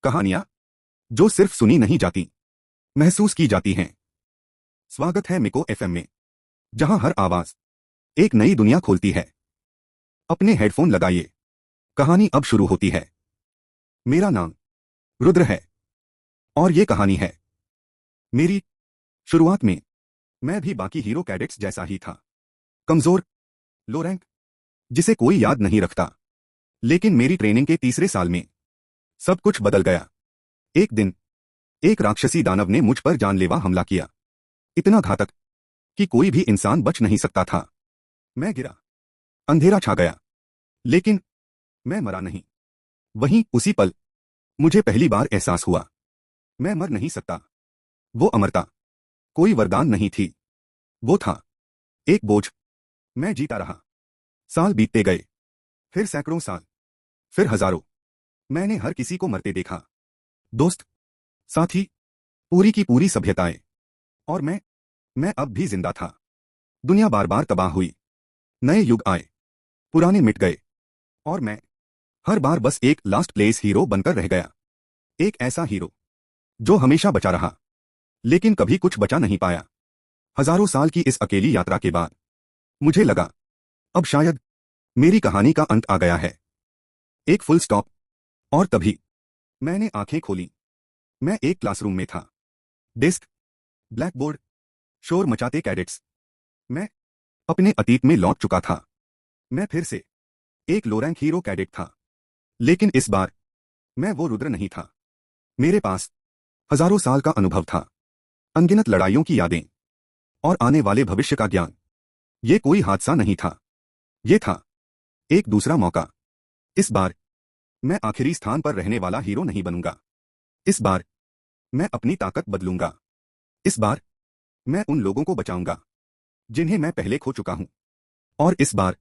कहानियां जो सिर्फ सुनी नहीं जाती, महसूस की जाती हैं। स्वागत है मिको एफएम में, जहां हर आवाज एक नई दुनिया खोलती है। अपने हेडफोन लगाइए, कहानी अब शुरू होती है। मेरा नाम रुद्र है और ये कहानी है मेरी। शुरुआत में मैं भी बाकी हीरो कैडेट्स जैसा ही था, कमजोर, लो रैंक, जिसे कोई याद नहीं रखता। लेकिन मेरी ट्रेनिंग के तीसरे साल में सब कुछ बदल गया। एक दिन एक राक्षसी दानव ने मुझ पर जानलेवा हमला किया, इतना घातक कि कोई भी इंसान बच नहीं सकता था। मैं गिरा, अंधेरा छा गया, लेकिन मैं मरा नहीं। वहीं उसी पल मुझे पहली बार एहसास हुआ, मैं मर नहीं सकता। वो अमरता कोई वरदान नहीं थी, वो था एक बोझ। मैं जीता रहा, साल बीतते गए, फिर सैकड़ों साल, फिर हजारों। मैंने हर किसी को मरते देखा, दोस्त, साथी, पूरी की पूरी सभ्यताएं। और मैं अब भी जिंदा था। दुनिया बार बार तबाह हुई, नए युग आए, पुराने मिट गए, और मैं हर बार बस एक लास्ट प्लेस हीरो बनकर रह गया। एक ऐसा हीरो जो हमेशा बचा रहा, लेकिन कभी कुछ बचा नहीं पाया। हजारों साल की इस अकेली यात्रा के बाद मुझे लगा, अब शायद मेरी कहानी का अंत आ गया है। एक फुल स्टॉप। और तभी मैंने आंखें खोली। मैं एक क्लासरूम में था। डेस्क, ब्लैक बोर्ड, शोर मचाते कैडेट्स। मैं अपने अतीत में लौट चुका था। मैं फिर से एक लो रैंक हीरो कैडेट था, लेकिन इस बार मैं वो रुद्र नहीं था। मेरे पास हजारों साल का अनुभव था, अनगिनत लड़ाइयों की यादें, और आने वाले भविष्य का ज्ञान। ये कोई हादसा नहीं था, ये था एक दूसरा मौका। इस बार मैं आखिरी स्थान पर रहने वाला हीरो नहीं बनूंगा। इस बार मैं अपनी ताकत बदलूंगा। इस बार मैं उन लोगों को बचाऊंगा जिन्हें मैं पहले खो चुका हूं। और इस बार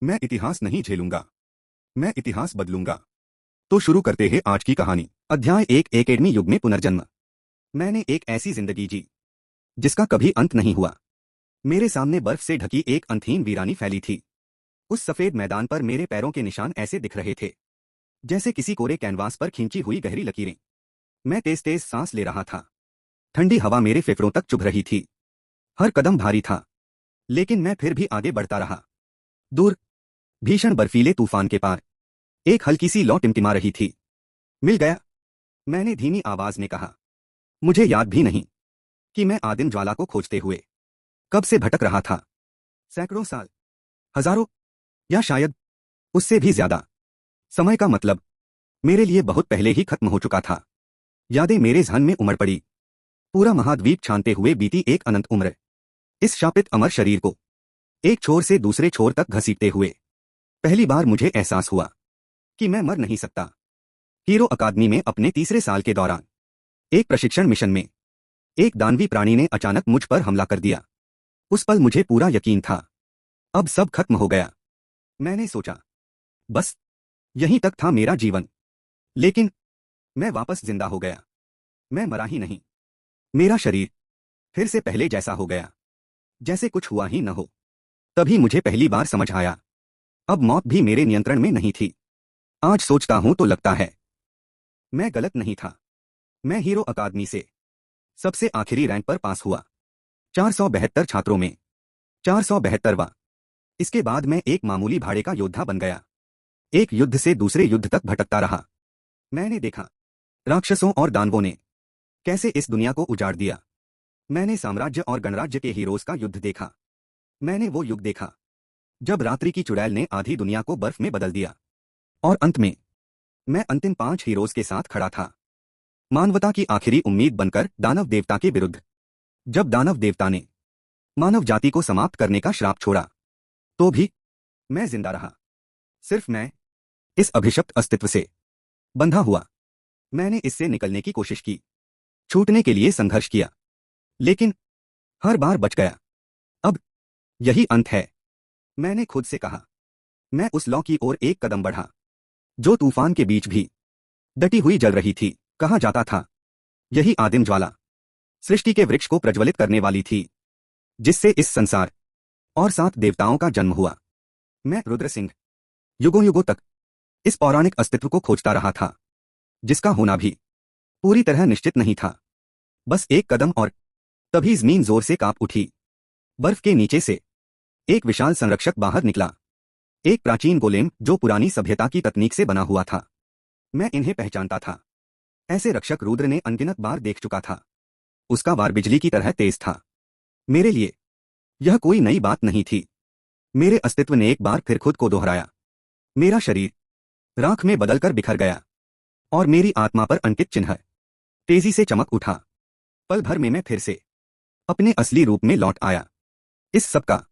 मैं इतिहास नहीं झेलूंगा, मैं इतिहास बदलूंगा। तो शुरू करते हैं आज की कहानी। अध्याय 1, एकेडमी युग में पुनर्जन्म। मैंने एक ऐसी जिंदगी जी जिसका कभी अंत नहीं हुआ। मेरे सामने बर्फ से ढकी एक अंतहीन वीरानी फैली थी। उस सफेद मैदान पर मेरे पैरों के निशान ऐसे दिख रहे थे जैसे किसी कोरे कैनवास पर खींची हुई गहरी लकीरें। मैं तेज तेज सांस ले रहा था, ठंडी हवा मेरे फेफड़ों तक चुभ रही थी। हर कदम भारी था, लेकिन मैं फिर भी आगे बढ़ता रहा। दूर, भीषण बर्फीले तूफान के पार एक हल्की सी लौ टिमटिमा रही थी। मिल गया, मैंने धीमी आवाज में कहा। मुझे याद भी नहीं कि मैं आदिम ज्वाला को खोजते हुए कब से भटक रहा था। सैकड़ों साल, हजारों, या शायद उससे भी ज्यादा। समय का मतलब मेरे लिए बहुत पहले ही खत्म हो चुका था। यादें मेरे ज़हन में उमड़ पड़ी, पूरा महाद्वीप छानते हुए बीती एक अनंत उम्र। इस शापित अमर शरीर को एक छोर से दूसरे छोर तक घसीटते हुए पहली बार मुझे एहसास हुआ कि मैं मर नहीं सकता। हीरो अकादमी में अपने तीसरे साल के दौरान एक प्रशिक्षण मिशन में एक दानवी प्राणी ने अचानक मुझ पर हमला कर दिया। उस पल मुझे पूरा यकीन था, अब सब खत्म हो गया। मैंने सोचा, बस यहीं तक था मेरा जीवन। लेकिन मैं वापस जिंदा हो गया। मैं मरा ही नहीं, मेरा शरीर फिर से पहले जैसा हो गया, जैसे कुछ हुआ ही न हो। तभी मुझे पहली बार समझ आया, अब मौत भी मेरे नियंत्रण में नहीं थी। आज सोचता हूं तो लगता है मैं गलत नहीं था। मैं हीरो अकादमी से सबसे आखिरी रैंक पर पास हुआ, 472 छात्रों में 472वां। इसके बाद मैं एक मामूली भाड़े का योद्धा बन गया, एक युद्ध से दूसरे युद्ध तक भटकता रहा। मैंने देखा राक्षसों और दानवों ने कैसे इस दुनिया को उजाड़ दिया। मैंने साम्राज्य और गणराज्य के हीरोज का युद्ध देखा। मैंने वो युग देखा जब रात्रि की चुड़ैल ने आधी दुनिया को बर्फ में बदल दिया। और अंत में मैं अंतिम 5 हीरोज के साथ खड़ा था, मानवता की आखिरी उम्मीद बनकर दानव देवता के विरुद्ध। जब दानव देवता ने मानव जाति को समाप्त करने का श्राप छोड़ा, तो भी मैं जिंदा रहा। सिर्फ मैं, इस अभिशप्त अस्तित्व से बंधा हुआ। मैंने इससे निकलने की कोशिश की, छूटने के लिए संघर्ष किया, लेकिन हर बार बच गया। अब यही अंत है, मैंने खुद से कहा। मैं उस लौ की ओर एक कदम बढ़ा, जो तूफान के बीच भी डटी हुई जल रही थी। कहा जाता था, यही आदिम ज्वाला सृष्टि के वृक्ष को प्रज्वलित करने वाली थी, जिससे इस संसार और 7 देवताओं का जन्म हुआ। मैं रुद्र सिंह युगों युगों तक इस पौराणिक अस्तित्व को खोजता रहा था, जिसका होना भी पूरी तरह निश्चित नहीं था। बस एक कदम और तभी जमीन जोर से कांप उठी। बर्फ के नीचे से एक विशाल संरक्षक बाहर निकला। एक प्राचीन गोलेम जो पुरानी सभ्यता की तकनीक से बना हुआ था। मैं इन्हें पहचानता था। ऐसे रक्षक रुद्र ने अनगिनत बार देख चुका था। उसका वार बिजली की तरह तेज था। मेरे लिए यह कोई नई बात नहीं थी। मेरे अस्तित्व ने एक बार फिर खुद को दोहराया। मेरा शरीर राख में बदलकर बिखर गया और मेरी आत्मा पर अंकित चिन्ह तेजी से चमक उठा। पल भर में मैं फिर से अपने असली रूप में लौट आया। इस सब का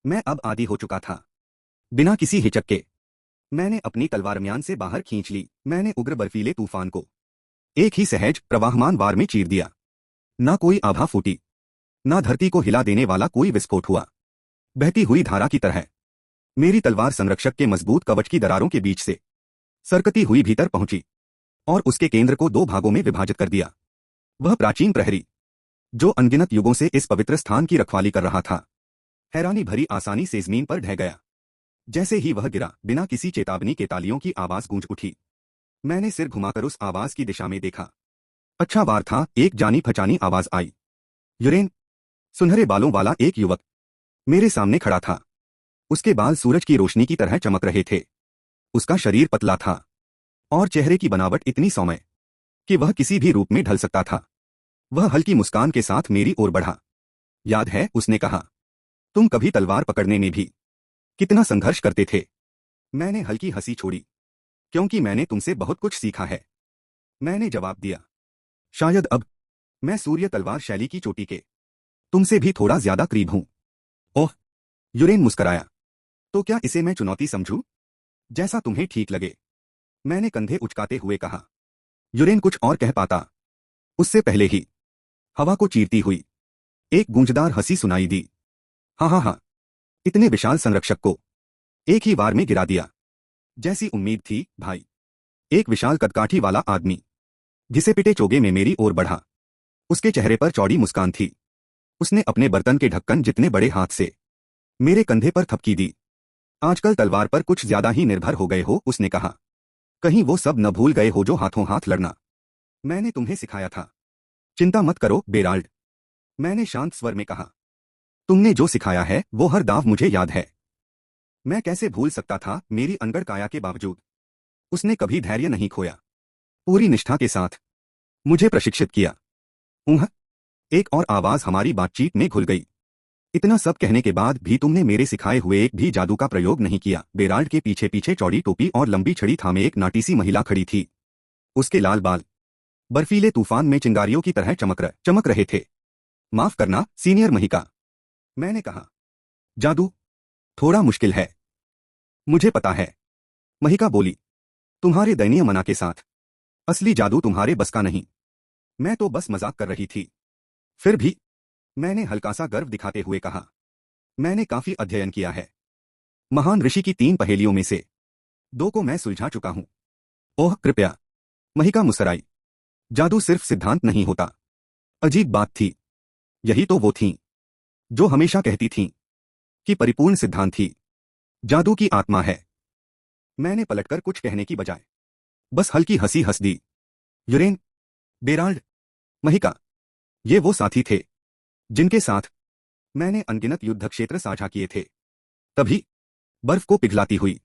मैं अब आदी हो चुका था। बिना किसी हिचक के मैंने अपनी तलवार म्यान से बाहर खींच ली। मैंने उग्र बर्फीले तूफान को एक ही सहज प्रवाहमान वार में चीर दिया। ना कोई आभा फूटी, ना धरती को हिला देने वाला कोई विस्फोट हुआ। बहती हुई धारा की तरह मेरी तलवार संरक्षक के मजबूत कवच की दरारों के बीच से सरकती हुई भीतर पहुंची और उसके केंद्र को दो भागों में विभाजित कर दिया। वह प्राचीन प्रहरी जो अनगिनत युगों से इस पवित्र स्थान की रखवाली कर रहा था, हैरानी भरी आसानी से जमीन पर ढह गया। जैसे ही वह गिरा, बिना किसी चेतावनी के तालियों की आवाज गूंज उठी। मैंने सिर घुमाकर उस आवाज की दिशा में देखा। अच्छा वार था। एक जानी पहचानी आवाज आई। यूरेन। सुनहरे बालों वाला एक युवक मेरे सामने खड़ा था। उसके बाल सूरज की रोशनी की तरह चमक रहे थे। उसका शरीर पतला था और चेहरे की बनावट इतनी सौम्य कि वह किसी भी रूप में ढल सकता था। वह हल्की मुस्कान के साथ मेरी ओर बढ़ा। याद है, उसने कहा, तुम कभी तलवार पकड़ने में भी कितना संघर्ष करते थे। मैंने हल्की हंसी छोड़ी। क्योंकि मैंने तुमसे बहुत कुछ सीखा है, मैंने जवाब दिया। शायद अब मैं सूर्य तलवार शैली की चोटी के तुमसे भी थोड़ा ज्यादा करीब हूं। ओह, यूरेन मुस्कराया। तो क्या इसे मैं चुनौती समझूं? जैसा तुम्हें ठीक लगे, मैंने कंधे उचकाते हुए कहा। यूरेन कुछ और कह पाता उससे पहले ही हवा को चीरती हुई एक गूंजदार हंसी सुनाई दी। हाँ हाँ हाँ, इतने विशाल संरक्षक को एक ही वार में गिरा दिया। जैसी उम्मीद थी, भाई। एक विशाल कदकाठी वाला आदमी घिसे पिटे चोगे में मेरी ओर बढ़ा। उसके चेहरे पर चौड़ी मुस्कान थी। उसने अपने बर्तन के ढक्कन जितने बड़े हाथ से मेरे कंधे पर थपकी दी। आजकल तलवार पर कुछ ज्यादा ही निर्भर हो गए हो, उसने कहा। कहीं वो सब न भूल गए हो जो हाथों हाथ लड़ना मैंने तुम्हें सिखाया था। चिंता मत करो बेराल्ड, मैंने शांत स्वर में कहा। तुमने जो सिखाया है वो हर दाव मुझे याद है। मैं कैसे भूल सकता था। मेरी अनगढ़ काया के बावजूद उसने कभी धैर्य नहीं खोया। पूरी निष्ठा के साथ मुझे प्रशिक्षित किया। ऊह, एक और आवाज हमारी बातचीत में घुल गई। इतना सब कहने के बाद भी तुमने मेरे सिखाए हुए एक भी जादू का प्रयोग नहीं किया। बेराल्ड के पीछे पीछे चौड़ी टोपी और लंबी छड़ी थामे एक नाटी सी महिला खड़ी थी। उसके लाल बाल बर्फीले तूफान में चिंगारियों की तरह चमक रहे थे। माफ करना सीनियर महिका, मैंने कहा। जादू थोड़ा मुश्किल है, मुझे पता है, महिका बोली। तुम्हारे दयनीय मना के साथ असली जादू तुम्हारे बस का नहीं। मैं तो बस मजाक कर रही थी। फिर भी, मैंने हल्का सा गर्व दिखाते हुए कहा, मैंने काफी अध्ययन किया है। महान ऋषि की 3 पहेलियों में से 2 को मैं सुलझा चुका हूं। ओह कृपया, महिका मुस्कुराई। जादू सिर्फ सिद्धांत नहीं होता। अजीब बात थी, यही तो वो थीं जो हमेशा कहती थीं कि परिपूर्ण सिद्धांत ही जादू की आत्मा है। मैंने पलटकर कुछ कहने की बजाय बस हल्की हंसी हंस दी। यूरेन, बेराल्ड, महिका, ये वो साथी थे जिनके साथ मैंने अनगिनत युद्ध क्षेत्र साझा किए थे। तभी बर्फ को पिघलाती हुई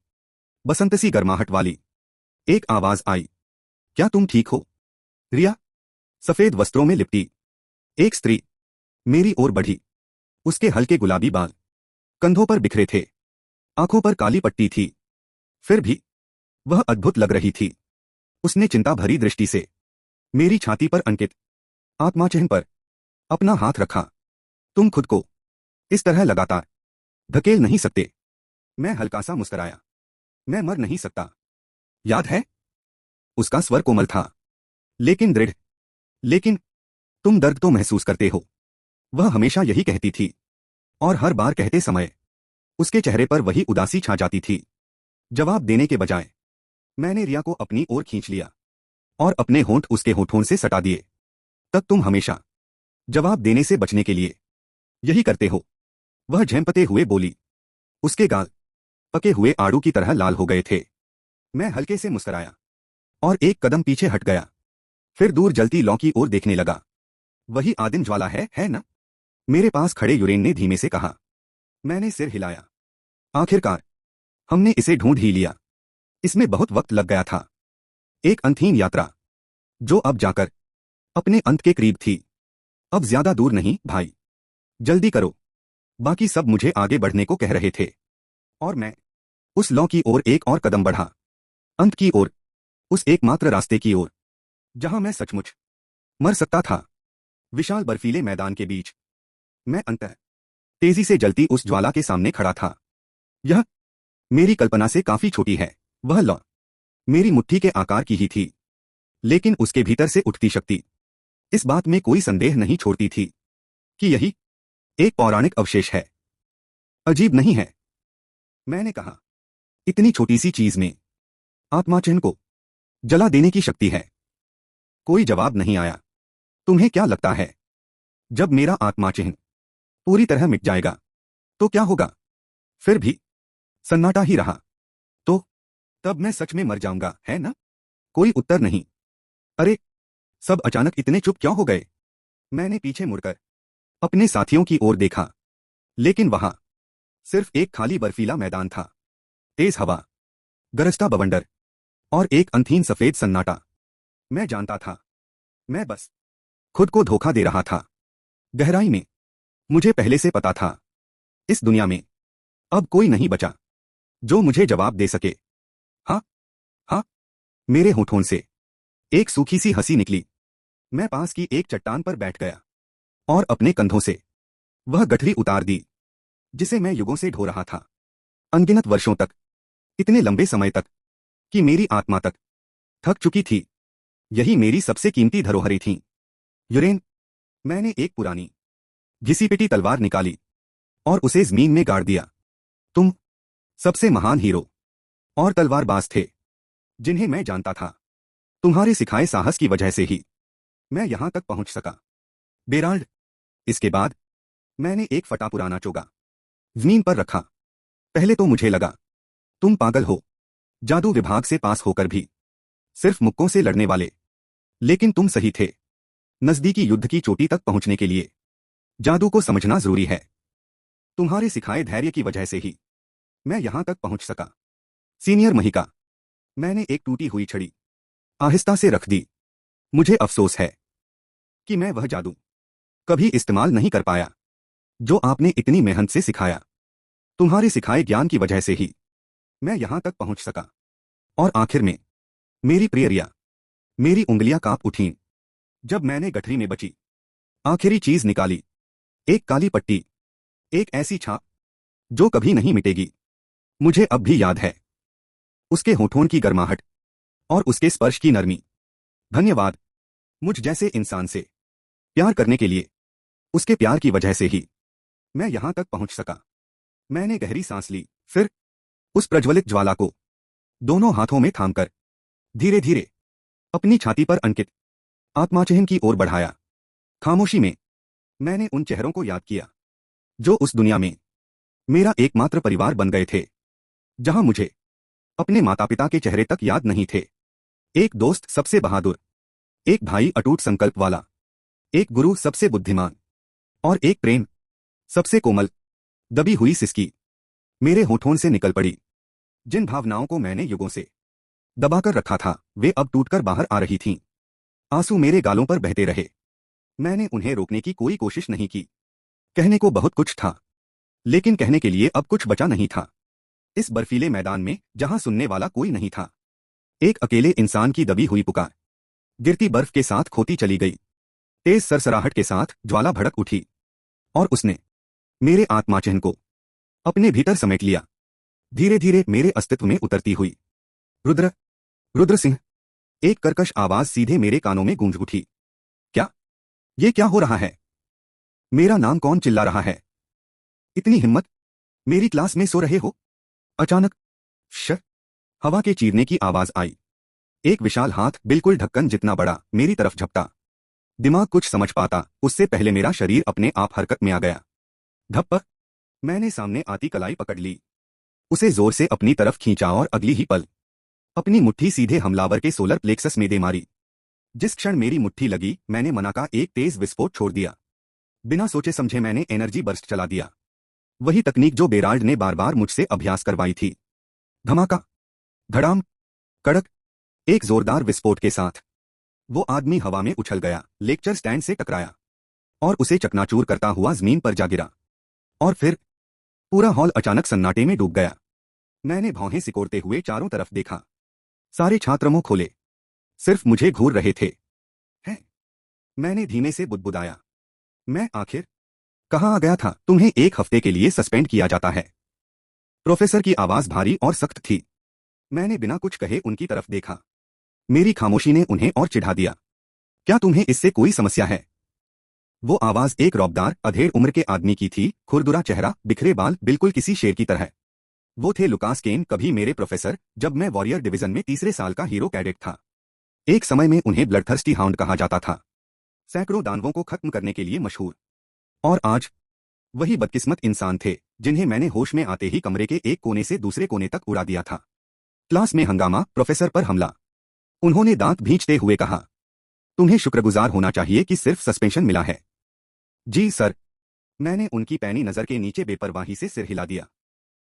बसंत सी गर्माहट वाली एक आवाज आई। क्या तुम ठीक हो, रिया? सफेद वस्त्रों में लिपटी एक स्त्री मेरी ओर बढ़ी। उसके हल्के गुलाबी बाल कंधों पर बिखरे थे, आंखों पर काली पट्टी थी। फिर भी वह अद्भुत लग रही थी। उसने चिंता भरी दृष्टि से मेरी छाती पर अंकित आत्मा चिन्ह पर अपना हाथ रखा। तुम खुद को इस तरह लगातार धकेल नहीं सकते। मैं हल्का सा मुस्कुराया। मैं मर नहीं सकता, याद है? उसका स्वर कोमल था, लेकिन दृढ़। लेकिन तुम दर्द तो महसूस करते हो, वह हमेशा यही कहती थी। और हर बार कहते समय उसके चेहरे पर वही उदासी छा जाती थी। जवाब देने के बजाय मैंने रिया को अपनी ओर खींच लिया और अपने होंठ उसके होठों से सटा दिए। तब तुम हमेशा जवाब देने से बचने के लिए यही करते हो, वह झेंपते हुए बोली। उसके गाल पके हुए आड़ू की तरह लाल हो गए थे। मैं हल्के से मुस्कुराया और एक कदम पीछे हट गया। फिर दूर जलती लौ की ओर देखने लगा। वही आदिम ज्वाला है ना? मेरे पास खड़े यूरेन ने धीमे से कहा। मैंने सिर हिलाया। आखिरकार हमने इसे ढूंढ ही लिया। इसमें बहुत वक्त लग गया था। एक अंतहीन यात्रा जो अब जाकर अपने अंत के करीब थी। अब ज्यादा दूर नहीं भाई, जल्दी करो। बाकी सब मुझे आगे बढ़ने को कह रहे थे और मैं उस लौ की ओर एक और कदम बढ़ा। अंत की ओर, उस एकमात्र रास्ते की ओर जहां मैं सचमुच मर सकता था। विशाल बर्फीले मैदान के बीच मैं अंततः तेजी से जलती उस ज्वाला के सामने खड़ा था। यह मेरी कल्पना से काफी छोटी है। वह लौ मेरी मुट्ठी के आकार की ही थी, लेकिन उसके भीतर से उठती शक्ति इस बात में कोई संदेह नहीं छोड़ती थी कि यही एक पौराणिक अवशेष है। अजीब नहीं है? मैंने कहा। इतनी छोटी सी चीज में आत्मा चिन्ह को जला देने की शक्ति है। कोई जवाब नहीं आया। तुम्हें क्या लगता है, जब मेरा आत्मा चिन्ह पूरी तरह मिट जाएगा तो क्या होगा? फिर भी सन्नाटा ही रहा। तो तब मैं सच में मर जाऊंगा, है ना? कोई उत्तर नहीं। अरे, सब अचानक इतने चुप क्यों हो गए? मैंने पीछे मुड़कर अपने साथियों की ओर देखा, लेकिन वहां सिर्फ एक खाली बर्फीला मैदान था। तेज हवा, गरजता बवंडर और एक अंतहीन सफेद सन्नाटा। मैं जानता था, मैं बस खुद को धोखा दे रहा था। गहराई में मुझे पहले से पता था, इस दुनिया में अब कोई नहीं बचा जो मुझे जवाब दे सके। हाँ, हाँ। मेरे होठों से एक सूखी सी हंसी निकली। मैं पास की एक चट्टान पर बैठ गया और अपने कंधों से वह गठरी उतार दी जिसे मैं युगों से ढो रहा था। अनगिनत वर्षों तक, इतने लंबे समय तक कि मेरी आत्मा तक थक चुकी थी। यही मेरी सबसे कीमती धरोहरें थीं। यूरेन, मैंने एक पुरानी घिसी पिटी तलवार निकाली और उसे जमीन में गाड़ दिया। तुम सबसे महान हीरो और तलवारबाज थे जिन्हें मैं जानता था। तुम्हारे सिखाए साहस की वजह से ही मैं यहां तक पहुंच सका, बेराल्ड। इसके बाद मैंने एक फटा पुराना चोगा जमीन पर रखा। पहले तो मुझे लगा तुम पागल हो, जादू विभाग से पास होकर भी सिर्फ मुक्कों से लड़ने वाले। लेकिन तुम सही थे। नजदीकी युद्ध की चोटी तक पहुंचने के लिए जादू को समझना जरूरी है। तुम्हारे सिखाए धैर्य की वजह से ही मैं यहां तक पहुंच सका। सीनियर महिका, मैंने एक टूटी हुई छड़ी आहिस्ता से रख दी। मुझे अफसोस है कि मैं वह जादू कभी इस्तेमाल नहीं कर पाया जो आपने इतनी मेहनत से सिखाया। तुम्हारे सिखाए ज्ञान की वजह से ही मैं यहां तक पहुंच सका। और आखिर में मेरी प्रिय रिया, मेरी उंगलियां कांप उठीं जब मैंने गठरी में बची आखिरी चीज निकाली। एक काली पट्टी, एक ऐसी छाप जो कभी नहीं मिटेगी। मुझे अब भी याद है उसके होठों की गर्माहट और उसके स्पर्श की नरमी। धन्यवाद, मुझ जैसे इंसान से प्यार करने के लिए। उसके प्यार की वजह से ही मैं यहां तक पहुंच सका। मैंने गहरी सांस ली, फिर उस प्रज्वलित ज्वाला को दोनों हाथों में थामकर धीरे धीरे अपनी छाती पर अंकित आत्माचिह्न की ओर बढ़ाया। खामोशी में मैंने उन चेहरों को याद किया जो उस दुनिया में मेरा एकमात्र परिवार बन गए थे, जहां मुझे अपने माता पिता के चेहरे तक याद नहीं थे। एक दोस्त सबसे बहादुर, एक भाई अटूट संकल्प वाला, एक गुरु सबसे बुद्धिमान और एक प्रेम सबसे कोमल। दबी हुई सिसकी मेरे होठों से निकल पड़ी। जिन भावनाओं को मैंने युगों से दबाकर रखा था वे अब टूटकर बाहर आ रही थीं। आंसू मेरे गालों पर बहते रहे। मैंने उन्हें रोकने की कोई कोशिश नहीं की। कहने को बहुत कुछ था, लेकिन कहने के लिए अब कुछ बचा नहीं था। इस बर्फीले मैदान में जहां सुनने वाला कोई नहीं था, एक अकेले इंसान की दबी हुई पुकार गिरती बर्फ के साथ खोती चली गई। तेज सरसराहट के साथ ज्वाला भड़क उठी और उसने मेरे आत्माचिह्न को अपने भीतर समेट लिया, धीरे धीरे मेरे अस्तित्व में उतरती हुई। रुद्र, रुद्र सिंह। एक कर्कश आवाज सीधे मेरे कानों में गूंज उठी। क्या? ये क्या हो रहा है? मेरा नाम कौन चिल्ला रहा है? इतनी हिम्मत? मेरी क्लास में सो रहे हो? अचानक श हवा के चीरने की आवाज आई। एक विशाल हाथ बिल्कुल ढक्कन जितना बड़ा मेरी तरफ झपटा। दिमाग कुछ समझ पाता उससे पहले मेरा शरीर अपने आप हरकत में आ गया। धप्प। मैंने सामने आती कलाई पकड़ ली, उसे जोर से अपनी तरफ खींचा और अगली ही पल अपनी मुट्ठी सीधे हमलावर के सोलर प्लेक्सस में दे मारी। जिस क्षण मेरी मुट्ठी लगी, मैंने मना का एक तेज विस्फोट छोड़ दिया। बिना सोचे समझे मैंने एनर्जी बर्स्ट चला दिया, वही तकनीक जो बेराल्ड ने बार बार मुझसे अभ्यास करवाई थी। धमाका, धड़ाम, कड़क, एक जोरदार विस्फोट के साथ वो आदमी हवा में उछल गया, लेक्चर स्टैंड से टकराया और उसे चकनाचूर करता हुआ जमीन पर जा गिरा। और फिर पूरा हॉल अचानक सन्नाटे में डूब गया। मैंने भौहें सिकोड़ते हुए चारों तरफ देखा। सारे छात्र मुंह खोले, सिर्फ मुझे घूर रहे थे। है? मैंने धीमे से बुदबुदाया, मैं आखिर कहाँ आ गया था? तुम्हें 1 हफ्ते के लिए सस्पेंड किया जाता है। प्रोफेसर की आवाज भारी और सख्त थी। मैंने बिना कुछ कहे उनकी तरफ देखा। मेरी खामोशी ने उन्हें और चिढ़ा दिया। क्या तुम्हें इससे कोई समस्या है? वो आवाज एक रौबदार, अधेड़ उम्र के आदमी की थी, खुरदुरा चेहरा, बिखरे बाल, बिल्कुल किसी शेर की तरह। वो थे लुकास केन, कभी मेरे प्रोफेसर, जब मैं वॉरियर डिवीजन में तीसरे साल का हीरो कैडेट था। एक समय में उन्हें ब्लडथर्स्टी हाउंड कहा जाता था, सैकड़ों दानवों को खत्म करने के लिए मशहूर। और आज वही बदकिस्मत इंसान थे जिन्हें मैंने होश में आते ही कमरे के एक कोने से दूसरे कोने तक उड़ा दिया था। क्लास में हंगामा, प्रोफेसर पर हमला। उन्होंने दांत भींचते हुए कहा, तुम्हें शुक्रगुजार होना चाहिए कि सिर्फ सस्पेंशन मिला है। जी सर। मैंने उनकी पैनी नजर के नीचे बेपरवाही से सिर हिला दिया।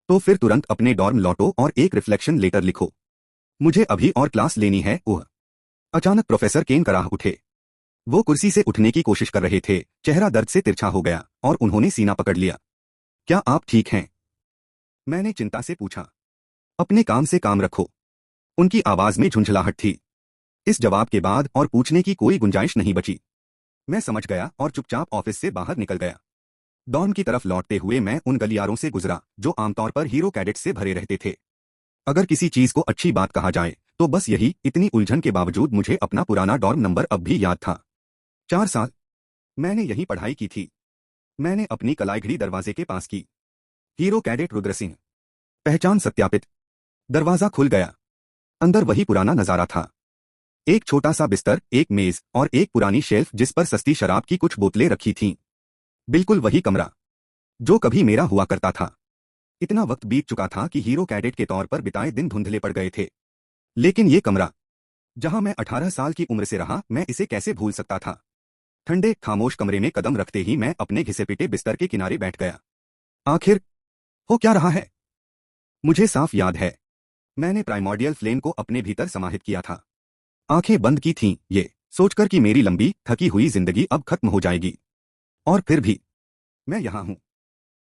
तो फिर तुरंत अपने डॉर्म लौटो और एक रिफ्लेक्शन लेटर लिखो। मुझे अभी और क्लास लेनी है। ओह! अचानक प्रोफेसर केन कराह उठे। वो कुर्सी से उठने की कोशिश कर रहे थे, चेहरा दर्द से तिरछा हो गया और उन्होंने सीना पकड़ लिया। क्या आप ठीक हैं? मैंने चिंता से पूछा। अपने काम से काम रखो। उनकी आवाज में झुंझलाहट थी। इस जवाब के बाद और पूछने की कोई गुंजाइश नहीं बची। मैं समझ गया और चुपचाप ऑफिस से बाहर निकल गया। डॉर्म की तरफ लौटते हुए मैं उन गलियारों से गुजरा जो आमतौर पर हीरो कैडेट्स से भरे रहते थे। अगर किसी चीज को अच्छी बात कहा जाए तो बस यही, इतनी उलझन के बावजूद मुझे अपना पुराना डॉर्म नंबर अब भी याद था। 4 साल मैंने यही पढ़ाई की थी। मैंने अपनी कलाईघड़ी दरवाजे के पास की। Hero cadet Rudra Singh. पहचान सत्यापित। दरवाजा खुल गया। अंदर वही पुराना नजारा था। एक छोटा सा बिस्तर, एक मेज और एक पुरानी शेल्फ जिस पर सस्ती शराब की कुछ बोतलें रखी थीं। बिल्कुल वही कमरा जो कभी मेरा हुआ करता था। इतना वक्त बीत चुका था कि हीरो कैडेट के तौर पर बिताए दिन धुंधले पड़ गए थे। लेकिन ये कमरा, जहां मैं 18 साल की उम्र से रहा, मैं इसे कैसे भूल सकता था? ठंडे खामोश कमरे में कदम रखते ही मैं अपने घिसे पिटे बिस्तर के किनारे बैठ गया। आखिर हो क्या रहा है? मुझे साफ याद है, मैंने प्राइमोर्डियल फ्लेम को अपने भीतर समाहित किया था। आंखें बंद की थीं, ये सोचकर कि मेरी लंबी थकी हुई जिंदगी अब खत्म हो जाएगी। और फिर भी मैं यहां हूं।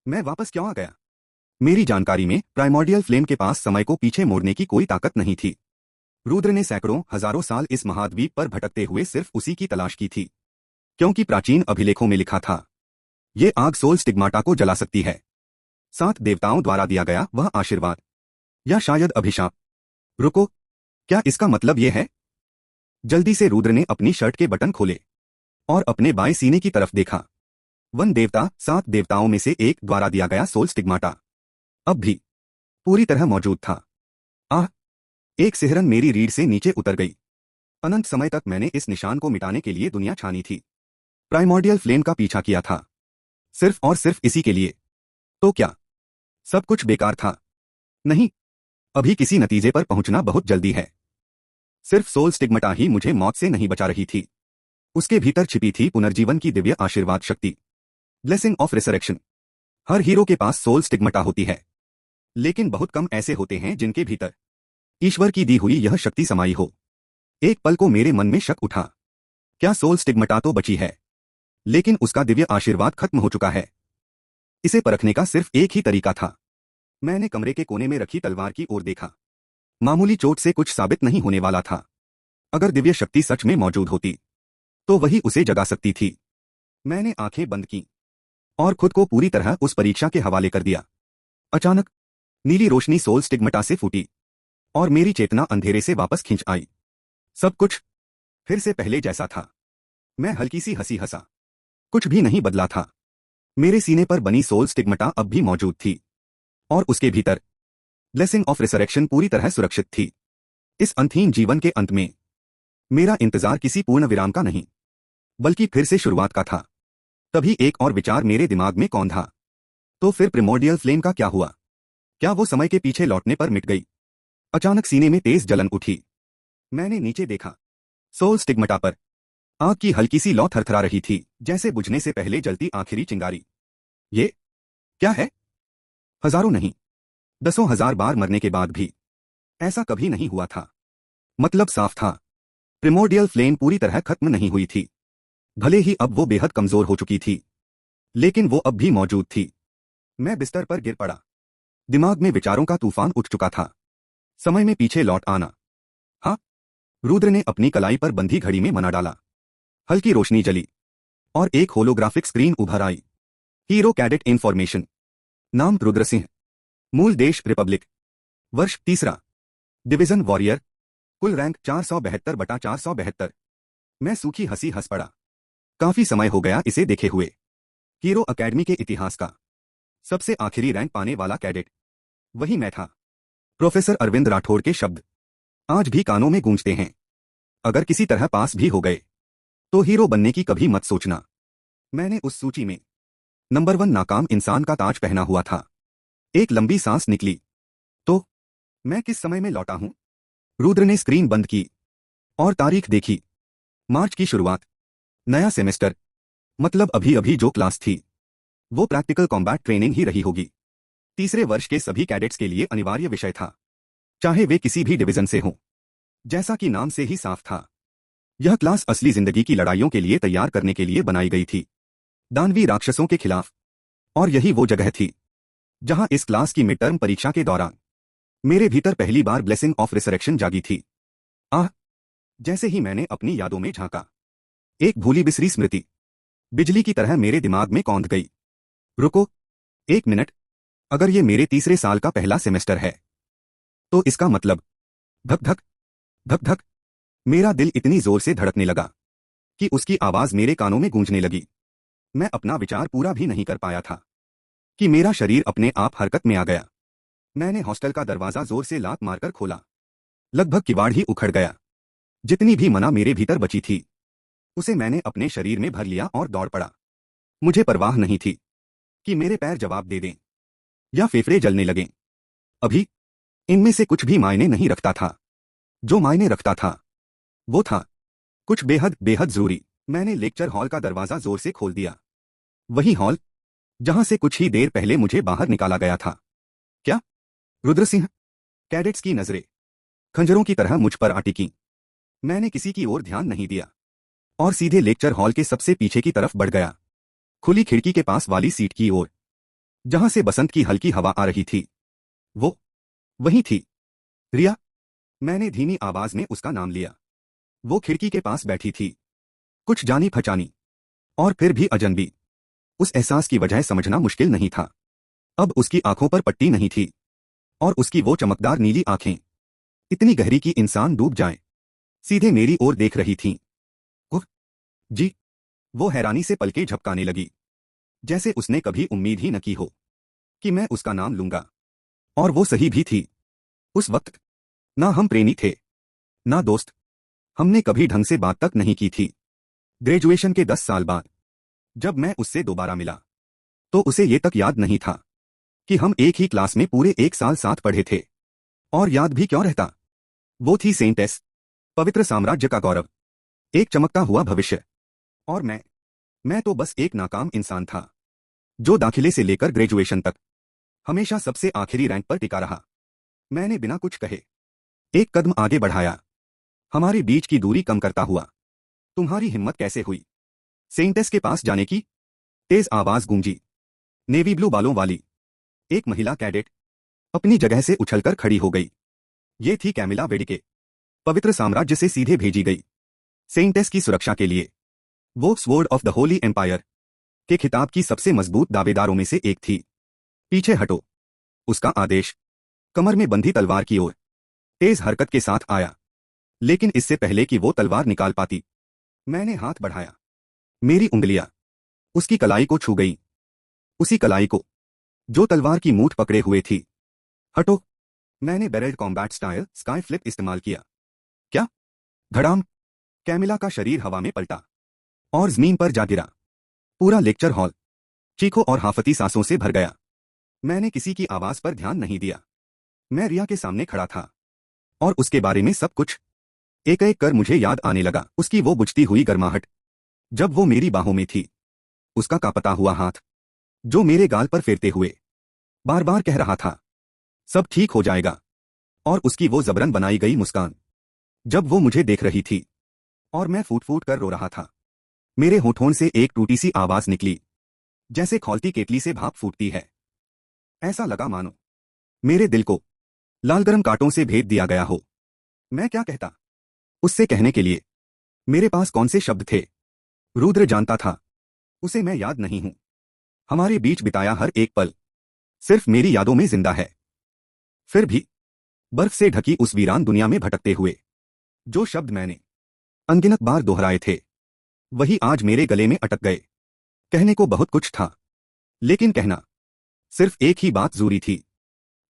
मैं वापस क्यों आ गया? मेरी जानकारी में प्राइमोर्डियल फ्लेम के पास समय को पीछे मोड़ने की कोई ताकत नहीं थी। रुद्र ने सैकड़ों हजारों साल इस महाद्वीप पर भटकते हुए सिर्फ उसी की तलाश की थी, क्योंकि प्राचीन अभिलेखों में लिखा था, ये आग सोल स्टिग्माटा को जला सकती है। 7 देवताओं द्वारा दिया गया वह आशीर्वाद, या शायद अभिशाप। रुको, क्या इसका मतलब ये है? जल्दी से रुद्र ने अपनी शर्ट के बटन खोले और अपने बाएं सीने की तरफ देखा। वन देवता, 7 देवताओं में से एक द्वारा दिया गया सोल स्टिग्माटा अब भी पूरी तरह मौजूद था। आह! एक सिहरन मेरी रीढ़ से नीचे उतर गई। अनंत समय तक मैंने इस निशान को मिटाने के लिए दुनिया छानी थी, प्राइमोर्डियल फ्लेम का पीछा किया था, सिर्फ और सिर्फ इसी के लिए। तो क्या सब कुछ बेकार था? नहीं, अभी किसी नतीजे पर पहुंचना बहुत जल्दी है। सिर्फ सोल स्टिग्माटा ही मुझे मौत से नहीं बचा रही थी, उसके भीतर छिपी थी पुनर्जीवन की दिव्य आशीर्वाद शक्ति, blessing of resurrection. Her hero के पास सोल स्टिग्माटा होती है, लेकिन बहुत कम ऐसे होते हैं जिनके भीतर ईश्वर की दी हुई यह शक्ति समाई हो। एक पल को मेरे मन में शक उठा, क्या सोल स्टिग्माटा तो बची है, लेकिन उसका दिव्य आशीर्वाद खत्म हो चुका है? इसे परखने का सिर्फ एक ही तरीका था। मैंने कमरे के कोने में रखी तलवार की ओर देखा। मामूली चोट से कुछ साबित नहीं होने वाला था। अगर दिव्य शक्ति सच में मौजूद होती तो वही उसे जगा सकती थी। मैंने आंखें बंद की और खुद को पूरी तरह उस परीक्षा के हवाले कर दिया। अचानक नीली रोशनी सोल स्टिग्माटा से फूटी और मेरी चेतना अंधेरे से वापस खिंच आई। सब कुछ फिर से पहले जैसा था। मैं हल्की सी हंसी हंसा। कुछ भी नहीं बदला था। मेरे सीने पर बनी सोल स्टिग्माटा अब भी मौजूद थी और उसके भीतर ब्लेसिंग ऑफ रिसरेक्शन पूरी तरह सुरक्षित थी। इस अंतहीन जीवन के अंत में मेरा इंतजार किसी पूर्ण विराम का नहीं, बल्कि फिर से शुरुआत का था। तभी एक और विचार मेरे दिमाग में कौंधा, तो फिर प्रिमोर्डियल फ्लेम का क्या हुआ? क्या वो समय के पीछे लौटने पर मिट गई? अचानक सीने में तेज जलन उठी। मैंने नीचे देखा। सोल स्टिग्माटा पर आग की हल्की सी लौ थरथरा रही थी, जैसे बुझने से पहले जलती आखिरी चिंगारी। ये क्या है? हजारों नहीं, दसों हजार बार मरने के बाद भी ऐसा कभी नहीं हुआ था। मतलब साफ था, प्रिमोर्डियल फ्लेम पूरी तरह खत्म नहीं हुई थी। भले ही अब वो बेहद कमजोर हो चुकी थी, लेकिन वो अब भी मौजूद थी। मैं बिस्तर पर गिर पड़ा। दिमाग में विचारों का तूफान उठ चुका था। समय में पीछे लौट आना। हाँ, रुद्र ने अपनी कलाई पर बंधी घड़ी में मना डाला। हल्की रोशनी जली और एक होलोग्राफिक स्क्रीन उभर आई। Hero cadet information. नाम रुद्र सिंह। मूल देश रिपब्लिक। वर्ष तीसरा। Division warrior. कुल रैंक 472/472। मैं सूखी हंसी हंस पड़ा। काफी समय हो गया इसे देखे हुए। हीरो अकेडमी के इतिहास का सबसे आखिरी रैंक पाने वाला कैडेट वही मैं था। प्रोफेसर अरविंद राठौड़ के शब्द आज भी कानों में गूंजते हैं। अगर किसी तरह पास भी हो गए तो हीरो बनने की कभी मत सोचना। मैंने उस सूची में नंबर 1 नाकाम इंसान का ताज पहना हुआ था। एक लंबी सांस निकली। तो मैं किस समय में लौटा हूं? रुद्र ने स्क्रीन बंद की और तारीख देखी। मार्च की शुरुआत। नया सेमेस्टर। मतलब अभी अभी जो क्लास थी वो प्रैक्टिकल कॉम्बैट ट्रेनिंग ही रही होगी। तीसरे वर्ष के सभी कैडेट्स के लिए अनिवार्य विषय था, चाहे वे किसी भी डिवीजन से हों। जैसा कि नाम से ही साफ था, यह क्लास असली जिंदगी की लड़ाइयों के लिए तैयार करने के लिए बनाई गई थी, दानवी राक्षसों के खिलाफ। और यही वो जगह थी जहां इस क्लास की मिड टर्म परीक्षा के दौरान मेरे भीतर पहली बार ब्लेसिंग ऑफ रिसरेक्शन जागी थी। आह, जैसे ही मैंने अपनी यादों में झांका, एक भूली बिसरी स्मृति बिजली की तरह मेरे दिमाग में कौंध गई। रुको, एक मिनट। अगर ये मेरे तीसरे साल का पहला सेमेस्टर है तो इसका मतलब धक धक धक धक। मेरा दिल इतनी जोर से धड़कने लगा कि उसकी आवाज मेरे कानों में गूंजने लगी। मैं अपना विचार पूरा भी नहीं कर पाया था कि मेरा शरीर अपने आप हरकत में आ गया। मैंने हॉस्टल का दरवाजा जोर से लात मारकर खोला। लगभग किवाड़ ही उखड़ गया। जितनी भी मना मेरे भीतर बची थी उसे मैंने अपने शरीर में भर लिया और दौड़ पड़ा। मुझे परवाह नहीं थी कि मेरे पैर जवाब दे दें या फेफड़े जलने लगें। अभी इनमें से कुछ भी मायने नहीं रखता था। जो मायने रखता था वो था कुछ बेहद बेहद जरूरी। मैंने लेक्चर हॉल का दरवाजा जोर से खोल दिया। वही हॉल जहां से कुछ ही देर पहले मुझे बाहर निकाला गया था। क्या? रुद्र सिंह। कैडेट्स की नजरें खंजरों की तरह मुझ पर अटिकी। मैंने किसी की ओर ध्यान नहीं दिया और सीधे लेक्चर हॉल के सबसे पीछे की तरफ बढ़ गया, खुली खिड़की के पास वाली सीट की ओर जहां से बसंत की हल्की हवा आ रही थी। वो वही थी, रिया। मैंने धीमी आवाज में उसका नाम लिया। वो खिड़की के पास बैठी थी, कुछ जानी पहचानी और फिर भी अजनबी। उस एहसास की वजह समझना मुश्किल नहीं था। अब उसकी आंखों पर पट्टी नहीं थी और उसकी वो चमकदार नीली आंखें, इतनी गहरी कि इंसान डूब जाए, सीधे मेरी ओर देख रही थीं। उह, जी। वो हैरानी से पलकें झपकाने लगी, जैसे उसने कभी उम्मीद ही न की हो कि मैं उसका नाम लूंगा। और वो सही भी थी। उस वक्त ना हम प्रेमी थे, ना दोस्त। हमने कभी ढंग से बात तक नहीं की थी। ग्रेजुएशन के 10 साल बाद जब मैं उससे दोबारा मिला तो उसे ये तक याद नहीं था कि हम एक ही क्लास में पूरे 1 साल साथ पढ़े थे। और याद भी क्यों रहता? वो थी सेंट एस, पवित्र साम्राज्य का गौरव, एक चमकता हुआ भविष्य। और मैं तो बस एक नाकाम इंसान था जो दाखिले से लेकर ग्रेजुएशन तक हमेशा सबसे आखिरी रैंक पर टिका रहा। मैंने बिना कुछ कहे एक कदम आगे बढ़ाया, हमारे बीच की दूरी कम करता हुआ। तुम्हारी हिम्मत कैसे हुई सेंटेस के पास जाने की? तेज आवाज गूंजी। नेवी ब्लू बालों वाली एक महिला कैडेट अपनी जगह से उछलकर खड़ी हो गई। ये थी कैमिला वेडिके, पवित्र साम्राज्य से सीधे भेजी गई सेंटेस की सुरक्षा के लिए। वो sword of the holy empire के खिताब की सबसे मजबूत दावेदारों में से एक थी। पीछे हटो, उसका आदेश कमर में बंधी तलवार की ओर तेज हरकत के साथ आया। लेकिन इससे पहले कि वो तलवार निकाल पाती, मैंने हाथ बढ़ाया। मेरी उंगलियां उसकी कलाई को छू गईं, उसी कलाई को जो तलवार की मूठ पकड़े हुए थी। हटो। मैंने barrelled combat style sky flip इस्तेमाल किया। क्या? धड़ाम। कैमिला का शरीर हवा में पलटा और जमीन पर जा गिरा। पूरा लेक्चर हॉल चीखों और हाफती सांसों से भर गया। मैंने किसी की आवाज पर ध्यान नहीं दिया। मैं रिया के सामने खड़ा था, और उसके बारे में सब कुछ एक एक कर मुझे याद आने लगा। उसकी वो बुझती हुई गर्माहट जब वो मेरी बाहों में थी, उसका कांपता हुआ हाथ जो मेरे गाल पर फेरते हुए बार बार कह रहा था सब ठीक हो जाएगा, और उसकी वो जबरन बनाई गई मुस्कान जब वो मुझे देख रही थी और मैं फूट फूट कर रो रहा था। मेरे होठों से एक टूटी सी आवाज निकली, जैसे खौलती केतली से भाप फूटती है। ऐसा लगा मानो मेरे दिल को लाल गरम कांटों से भेद दिया गया हो। मैं क्या कहता? उससे कहने के लिए मेरे पास कौन से शब्द थे? रुद्र जानता था उसे मैं याद नहीं हूं। हमारे बीच बिताया हर एक पल सिर्फ मेरी यादों में जिंदा है। फिर भी बर्फ से ढकी उस वीरान दुनिया में भटकते हुए जो शब्द मैंने अनगिनत बार दोहराए थे, वही आज मेरे गले में अटक गए। कहने को बहुत कुछ था, लेकिन कहना सिर्फ एक ही बात जरूरी थी।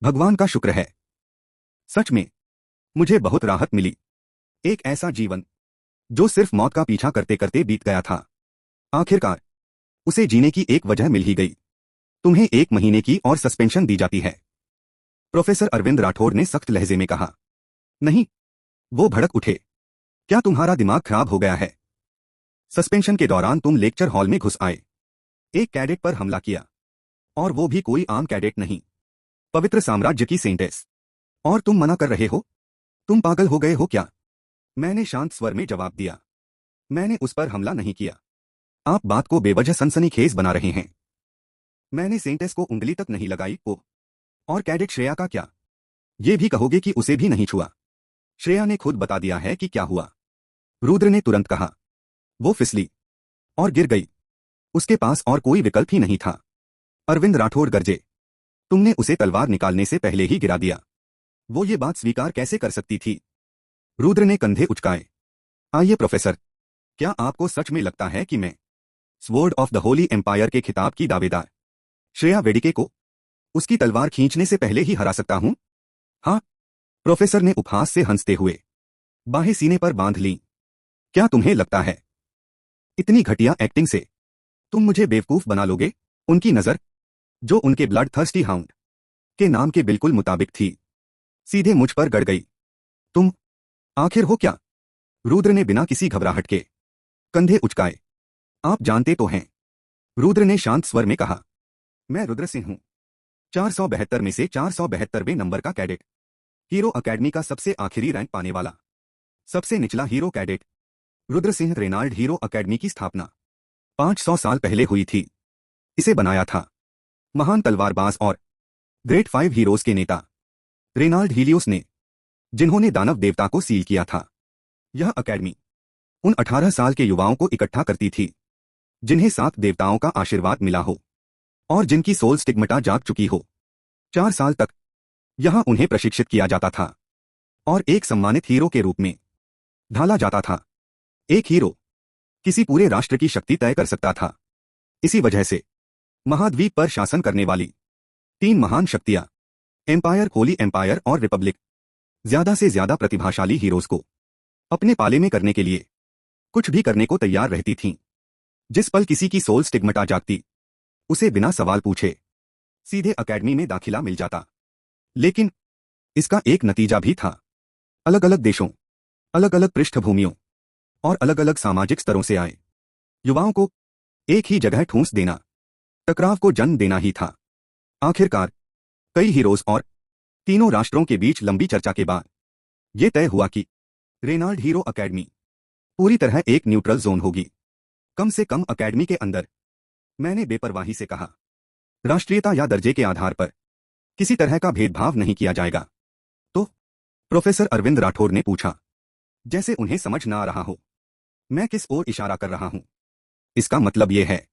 भगवान का शुक्र है, सच में मुझे बहुत राहत मिली। एक ऐसा जीवन जो सिर्फ मौत का पीछा करते करते बीत गया था, आखिरकार उसे जीने की एक वजह मिल ही गई। तुम्हें 1 महीने की और सस्पेंशन दी जाती है, प्रोफेसर अरविंद राठौर ने सख्त लहजे में कहा। नहीं, वो भड़क उठे। क्या तुम्हारा दिमाग खराब हो गया है? सस्पेंशन के दौरान तुम लेक्चर हॉल में घुस आए, एक कैडेट पर हमला किया, और वो भी कोई आम कैडेट नहीं, पवित्र साम्राज्य की सेंटेस। और तुम मना कर रहे हो? तुम पागल हो गए हो क्या? मैंने शांत स्वर में जवाब दिया। मैंने उस पर हमला नहीं किया। आप बात को बेवजह सनसनीखेज बना रहे हैं। मैंने सेंटेस को उंगली तक नहीं लगाई। और कैडेट श्रेया का क्या? ये भी कहोगे कि उसे भी नहीं छुआ? श्रेया ने खुद बता दिया है कि क्या हुआ। रुद्र ने तुरंत कहा। वो फिसली और गिर गई। उसके पास और कोई विकल्प ही नहीं था। अरविंद राठौर गरजे। तुमने उसे तलवार निकालने से पहले ही गिरा दिया। वो ये बात स्वीकार कैसे कर सकती थी? रुद्र ने कंधे उचकाए। आइए प्रोफेसर, क्या आपको सच में लगता है कि मैं sword of the holy empire के खिताब की दावेदार श्रेया वेडिके को उसकी तलवार खींचने से पहले ही हरा सकता हूं? हाँ, प्रोफेसर ने उपहास से हंसते हुए बाहें सीने पर बांध लीं। क्या तुम्हें लगता है इतनी घटिया एक्टिंग से तुम मुझे बेवकूफ बना लोगे? उनकी नजर, जो उनके ब्लड थर्स्टी हाउंड के नाम के बिल्कुल मुताबिक थी, सीधे मुझ पर गड़ गई। तुम आखिर हो क्या? रुद्र ने बिना किसी घबराहट के कंधे उचकाए। आप जानते तो हैं, रुद्र ने शांत स्वर में कहा। मैं रुद्र सिंह हूं, 472 में से 472वें नंबर का कैडेट, हीरो अकेडमी का सबसे आखिरी रैंक पाने वाला, सबसे निचला hero cadet. Rudra Singh Reginald hero academy की स्थापना 500 साल पहले हुई थी। इसे बनाया था महान तलवारबाज और ग्रेट 5 हीरोज के नेता रेनाल्ड हीलियोस ने, जिन्होंने दानव देवता को सील किया था। यह अकेडमी उन 18 साल के युवाओं को इकट्ठा करती थी जिन्हें 7 देवताओं का आशीर्वाद मिला हो और जिनकी सोल स्टिग्मेटा जाग चुकी हो। 4 साल तक यहां उन्हें प्रशिक्षित किया जाता था और एक सम्मानित हीरो के रूप में ढाला जाता था। एक हीरो किसी पूरे राष्ट्र की शक्ति तय कर सकता था। इसी वजह से महाद्वीप पर शासन करने वाली 3 महान शक्तियां, एम्पायर, होली एम्पायर और रिपब्लिक, ज्यादा से ज्यादा प्रतिभाशाली हीरोज को अपने पाले में करने के लिए कुछ भी करने को तैयार रहती थीं। जिस पल किसी की सोल स्टिग्मेटा जागती, उसे बिना सवाल पूछे सीधे अकेडमी में दाखिला मिल जाता। लेकिन इसका एक नतीजा भी था। अलग अलग देशों, अलग अलग पृष्ठभूमियों और अलग अलग सामाजिक स्तरों से आए युवाओं को एक ही जगह ठूंस देना, टकराव को जन्म देना ही था। आखिरकार कई हीरोज और तीनों राष्ट्रों के बीच लंबी चर्चा के बाद यह तय हुआ कि रेनाल्ड हीरो अकेडमी पूरी तरह एक न्यूट्रल जोन होगी। कम से कम अकेडमी के अंदर, मैंने बेपरवाही से कहा, राष्ट्रीयता या दर्जे के आधार पर किसी तरह का भेदभाव नहीं किया जाएगा। तो प्रोफेसर अरविंद राठौर ने पूछा, जैसे उन्हें समझ ना आ रहा हो मैं किस ओर इशारा कर रहा हूं। इसका मतलब यह है,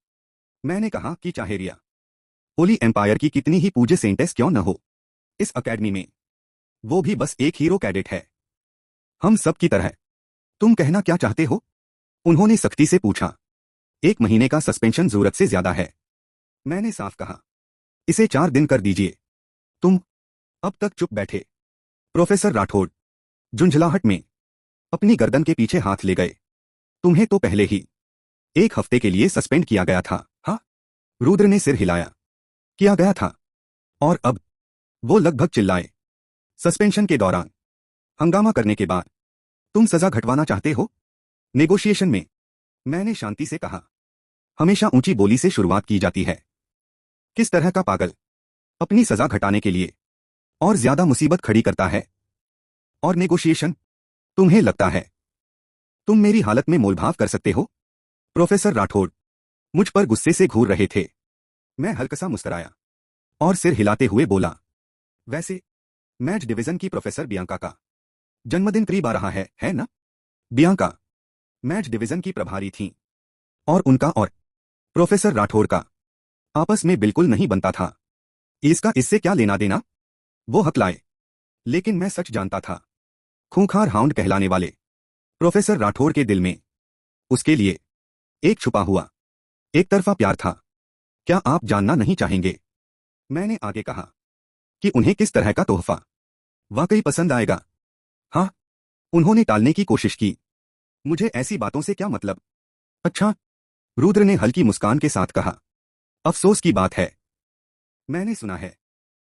मैंने कहा, कि चाहे रिया होली एम्पायर की कितनी ही पूज्य सेंटेस क्यों न हो, इस अकेडमी में वो भी बस एक हीरो कैडेट है, हम सब की तरह। तुम कहना क्या चाहते हो? उन्होंने सख्ती से पूछा। 1 महीने का सस्पेंशन जरूरत से ज्यादा है, मैंने साफ कहा। इसे 4 दिन कर दीजिए। तुम अब तक चुप बैठे। प्रोफेसर राठौड़ झुंझलाहट में अपनी गर्दन के पीछे हाथ ले गए। तुम्हें तो पहले ही 1 हफ्ते के लिए सस्पेंड किया गया था। हाँ, रुद्र ने सिर हिलाया। किया गया था, और अब वो लगभग चिल्लाए। सस्पेंशन के दौरान हंगामा करने के बाद तुम सजा घटवाना चाहते हो? नेगोशिएशन में मैंने शांति से कहा, हमेशा ऊंची बोली से शुरुआत की जाती है। किस तरह का पागल अपनी सजा घटाने के लिए और ज्यादा मुसीबत खड़ी करता है? और नेगोशिएशन, तुम्हें लगता है तुम मेरी हालत में मोलभाव कर सकते हो? प्रोफेसर राठौड़ मुझ पर गुस्से से घूर रहे थे। मैं हल्का मुस्कुराया और सिर हिलाते हुए बोला, वैसे मैच डिवीजन की प्रोफेसर बियांका का जन्मदिन करीब आ रहा है ना? बियांका मैच डिवीजन की प्रभारी थीं और उनका और प्रोफेसर राठौड़ का आपस में बिल्कुल नहीं बनता था। इसका इससे क्या लेना देना? वो हकलाए, लेकिन मैं सच जानता था। खूंखार हाउंड कहलाने वाले प्रोफेसर राठौड़ के दिल में उसके लिए एक छुपा हुआ एक तरफा प्यार था। क्या आप जानना नहीं चाहेंगे? मैंने आगे कहा कि उन्हें किस तरह का तोहफा वाकई पसंद आएगा। हाँ, उन्होंने टालने की कोशिश की। मुझे ऐसी बातों से क्या मतलब? अच्छा, रुद्र ने हल्की मुस्कान के साथ कहा, अफसोस की बात है। मैंने सुना है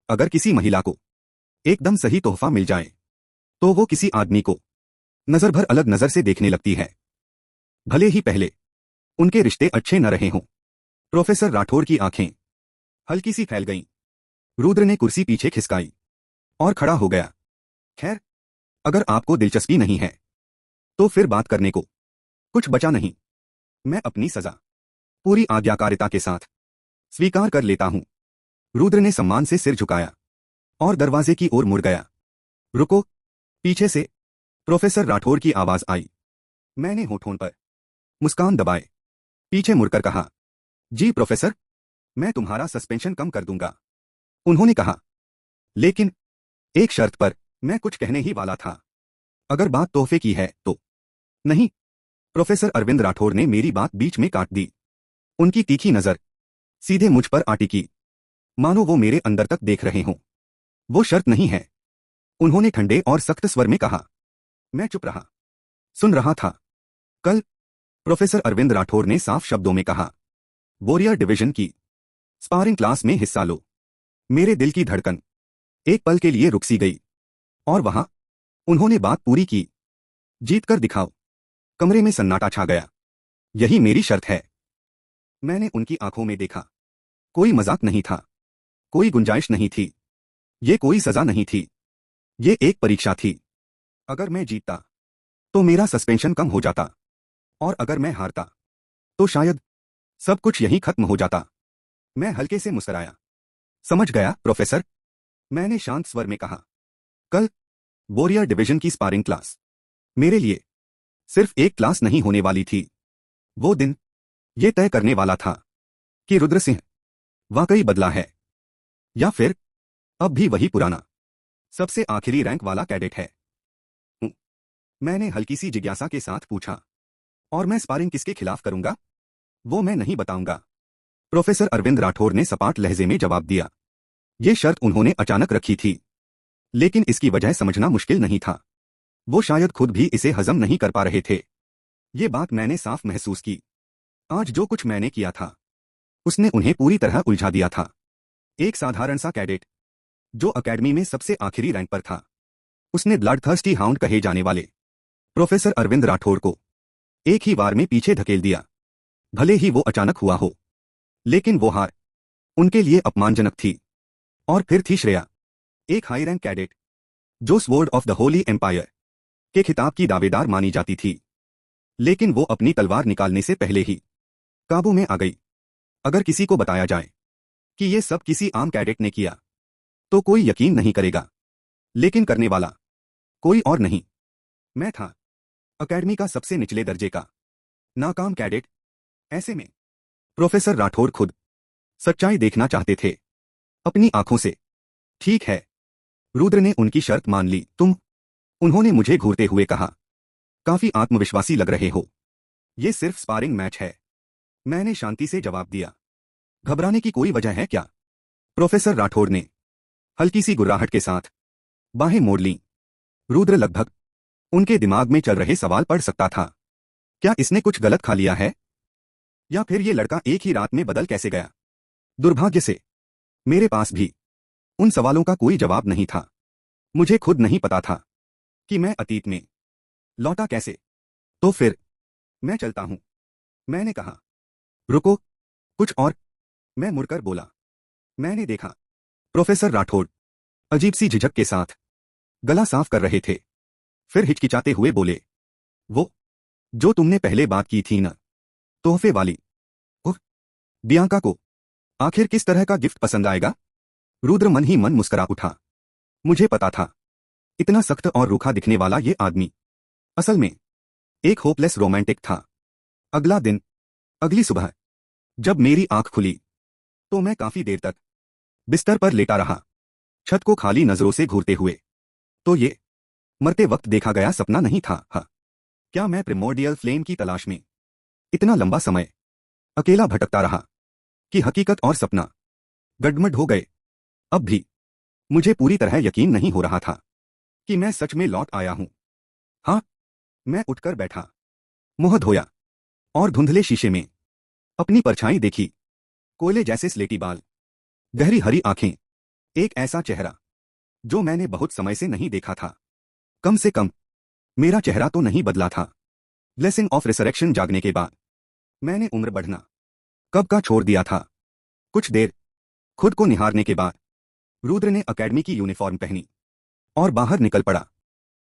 अगर किसी महिला को एकदम सही तोहफा मिल जाए तो वो किसी आदमी को नजर भर अलग नजर से देखने लगती है, भले ही पहले उनके रिश्ते अच्छे न रहे हों। प्रोफेसर राठौड़ की आंखें हल्की सी फैल गईं। रुद्र ने कुर्सी पीछे खिसकाई और खड़ा हो गया। खैर, अगर आपको दिलचस्पी नहीं है तो फिर बात करने को कुछ बचा नहीं। मैं अपनी सजा पूरी आज्ञाकारिता के साथ स्वीकार कर लेता हूं। रुद्र ने सम्मान से सिर झुकाया और दरवाजे की ओर मुड़ गया। रुको, पीछे से प्रोफेसर राठौड़ की आवाज आई। मैंने होठों पर मुस्कान दबाए पीछे मुड़कर कहा, जी प्रोफेसर, मैं तुम्हारा सस्पेंशन कम कर दूंगा। उन्होंने कहा, लेकिन एक शर्त पर। मैं कुछ कहने ही वाला था। अगर बात तोहफे की है तो। नहीं, प्रोफेसर अरविंद राठौड़ ने मेरी बात बीच में काट दी। उनकी तीखी नजर सीधे मुझ पर आटिकी, मानो वो मेरे अंदर तक देख रहे हों। वो शर्त नहीं है, उन्होंने ठंडे और सख्त स्वर में कहा। मैं चुप रहा, सुन रहा था। कल प्रोफेसर अरविंद राठौड़ ने साफ शब्दों में कहा, वॉरियर डिवीजन की स्पारिंग क्लास में हिस्सा लो। मेरे दिल की धड़कन एक पल के लिए रुक सी गई और वहां उन्होंने बात पूरी की। जीत कर दिखाओ। कमरे में सन्नाटा छा गया। यही मेरी शर्त है। मैंने उनकी आंखों में देखा। कोई मजाक नहीं था, कोई गुंजाइश नहीं थी। ये कोई सजा नहीं थी, ये एक परीक्षा थी। अगर मैं जीतता तो मेरा सस्पेंशन कम हो जाता, और अगर मैं हारता तो शायद सब कुछ यहीं खत्म हो जाता। मैं हल्के से मुस्कुराया। समझ गया प्रोफेसर, मैंने शांत स्वर में कहा। कल वॉरियर डिवीजन की स्पारिंग क्लास मेरे लिए सिर्फ एक क्लास नहीं होने वाली थी। वो दिन ये तय करने वाला था कि रुद्र सिंह वाकई बदला है या फिर अब भी वही पुराना सबसे आखिरी रैंक वाला कैडेट है। मैंने हल्की सी जिज्ञासा के साथ पूछा, और मैं स्पारिंग किसके खिलाफ करूंगा? वो मैं नहीं बताऊंगा। प्रोफेसर अरविंद राठौड़ ने सपाट लहजे में जवाब दिया। ये शर्त उन्होंने अचानक रखी थी, लेकिन इसकी वजह समझना मुश्किल नहीं था। वो शायद खुद भी इसे हजम नहीं कर पा रहे थे। ये बात मैंने साफ महसूस की। आज जो कुछ मैंने किया था उसने उन्हें पूरी तरह उलझा दिया था। एक साधारण सा कैडेट जो अकेडमी में सबसे आखिरी रैंक पर था, उसने ब्लडथर्स्टी हाउंड कहे जाने वाले प्रोफेसर अरविंद राठौड़ को एक ही बार में पीछे धकेल दिया। भले ही वो अचानक हुआ हो, लेकिन वो हार उनके लिए अपमानजनक थी। और फिर थी श्रेया, एक हाई रैंक कैडेट जो sword of the holy empire के खिताब की दावेदार मानी जाती थी, लेकिन वो अपनी तलवार निकालने से पहले ही काबू में आ गई। अगर किसी को बताया जाए कि ये सब किसी आम कैडेट ने किया तो कोई यकीन नहीं करेगा, लेकिन करने वाला कोई और नहीं, मैं था। अकेडमी का सबसे निचले दर्जे का नाकाम कैडेट। ऐसे में प्रोफेसर राठौड़ खुद सच्चाई देखना चाहते थे अपनी आंखों से। ठीक है, रुद्र ने उनकी शर्त मान ली। तुम, उन्होंने मुझे घूरते हुए कहा, काफी आत्मविश्वासी लग रहे हो। ये सिर्फ स्पारिंग मैच है। मैंने शांति से जवाब दिया। घबराने की कोई वजह है क्या? प्रोफेसर राठौड़ ने हल्की सी गुर्राहट के साथ बाहें मोड़ लीं। रुद्र लगभग उनके दिमाग में चल रहे सवाल पढ़ सकता था। क्या इसने कुछ गलत खा लिया है, या फिर ये लड़का एक ही रात में बदल कैसे गया? दुर्भाग्य से मेरे पास भी उन सवालों का कोई जवाब नहीं था। मुझे खुद नहीं पता था कि मैं अतीत में लौटा कैसे। तो फिर मैं चलता हूं, मैंने कहा। रुको, कुछ और, मैं मुड़कर बोला। मैंने देखा प्रोफेसर राठौड़ अजीब सी झिझक के साथ गला साफ कर रहे थे। फिर हिचकिचाते हुए बोले, वो जो तुमने पहले बात की थी न, तोहफे वाली। ओह, बियांका को आखिर किस तरह का गिफ्ट पसंद आएगा। रुद्र मन ही मन मुस्करा उठा। मुझे पता था, इतना सख्त और रूखा दिखने वाला ये आदमी असल में एक होपलेस रोमांटिक था। अगला दिन, अगली सुबह, जब मेरी आंख खुली तो मैं काफी देर तक बिस्तर पर लेटा रहा, छत को खाली नजरों से घूरते हुए। तो ये मरते वक्त देखा गया सपना नहीं था। हाँ, क्या मैं प्रिमोर्डियल फ्लेम की तलाश में इतना लंबा समय अकेला भटकता रहा कि हकीकत और सपना गडमड हो गए। अब भी मुझे पूरी तरह यकीन नहीं हो रहा था कि मैं सच में लौट आया हूं। हाँ, मैं उठकर बैठा, मुंह धोया और धुंधले शीशे में अपनी परछाई देखी। कोयले जैसे स्लेटी बाल, गहरी हरी आंखें, एक ऐसा चेहरा जो मैंने बहुत समय से नहीं देखा था। कम से कम मेरा चेहरा तो नहीं बदला था। ब्लेसिंग ऑफ रिसरेक्शन जागने के बाद मैंने उम्र बढ़ना कब का छोड़ दिया था। कुछ देर खुद को निहारने के बाद रुद्र ने एकेडमी की यूनिफॉर्म पहनी और बाहर निकल पड़ा।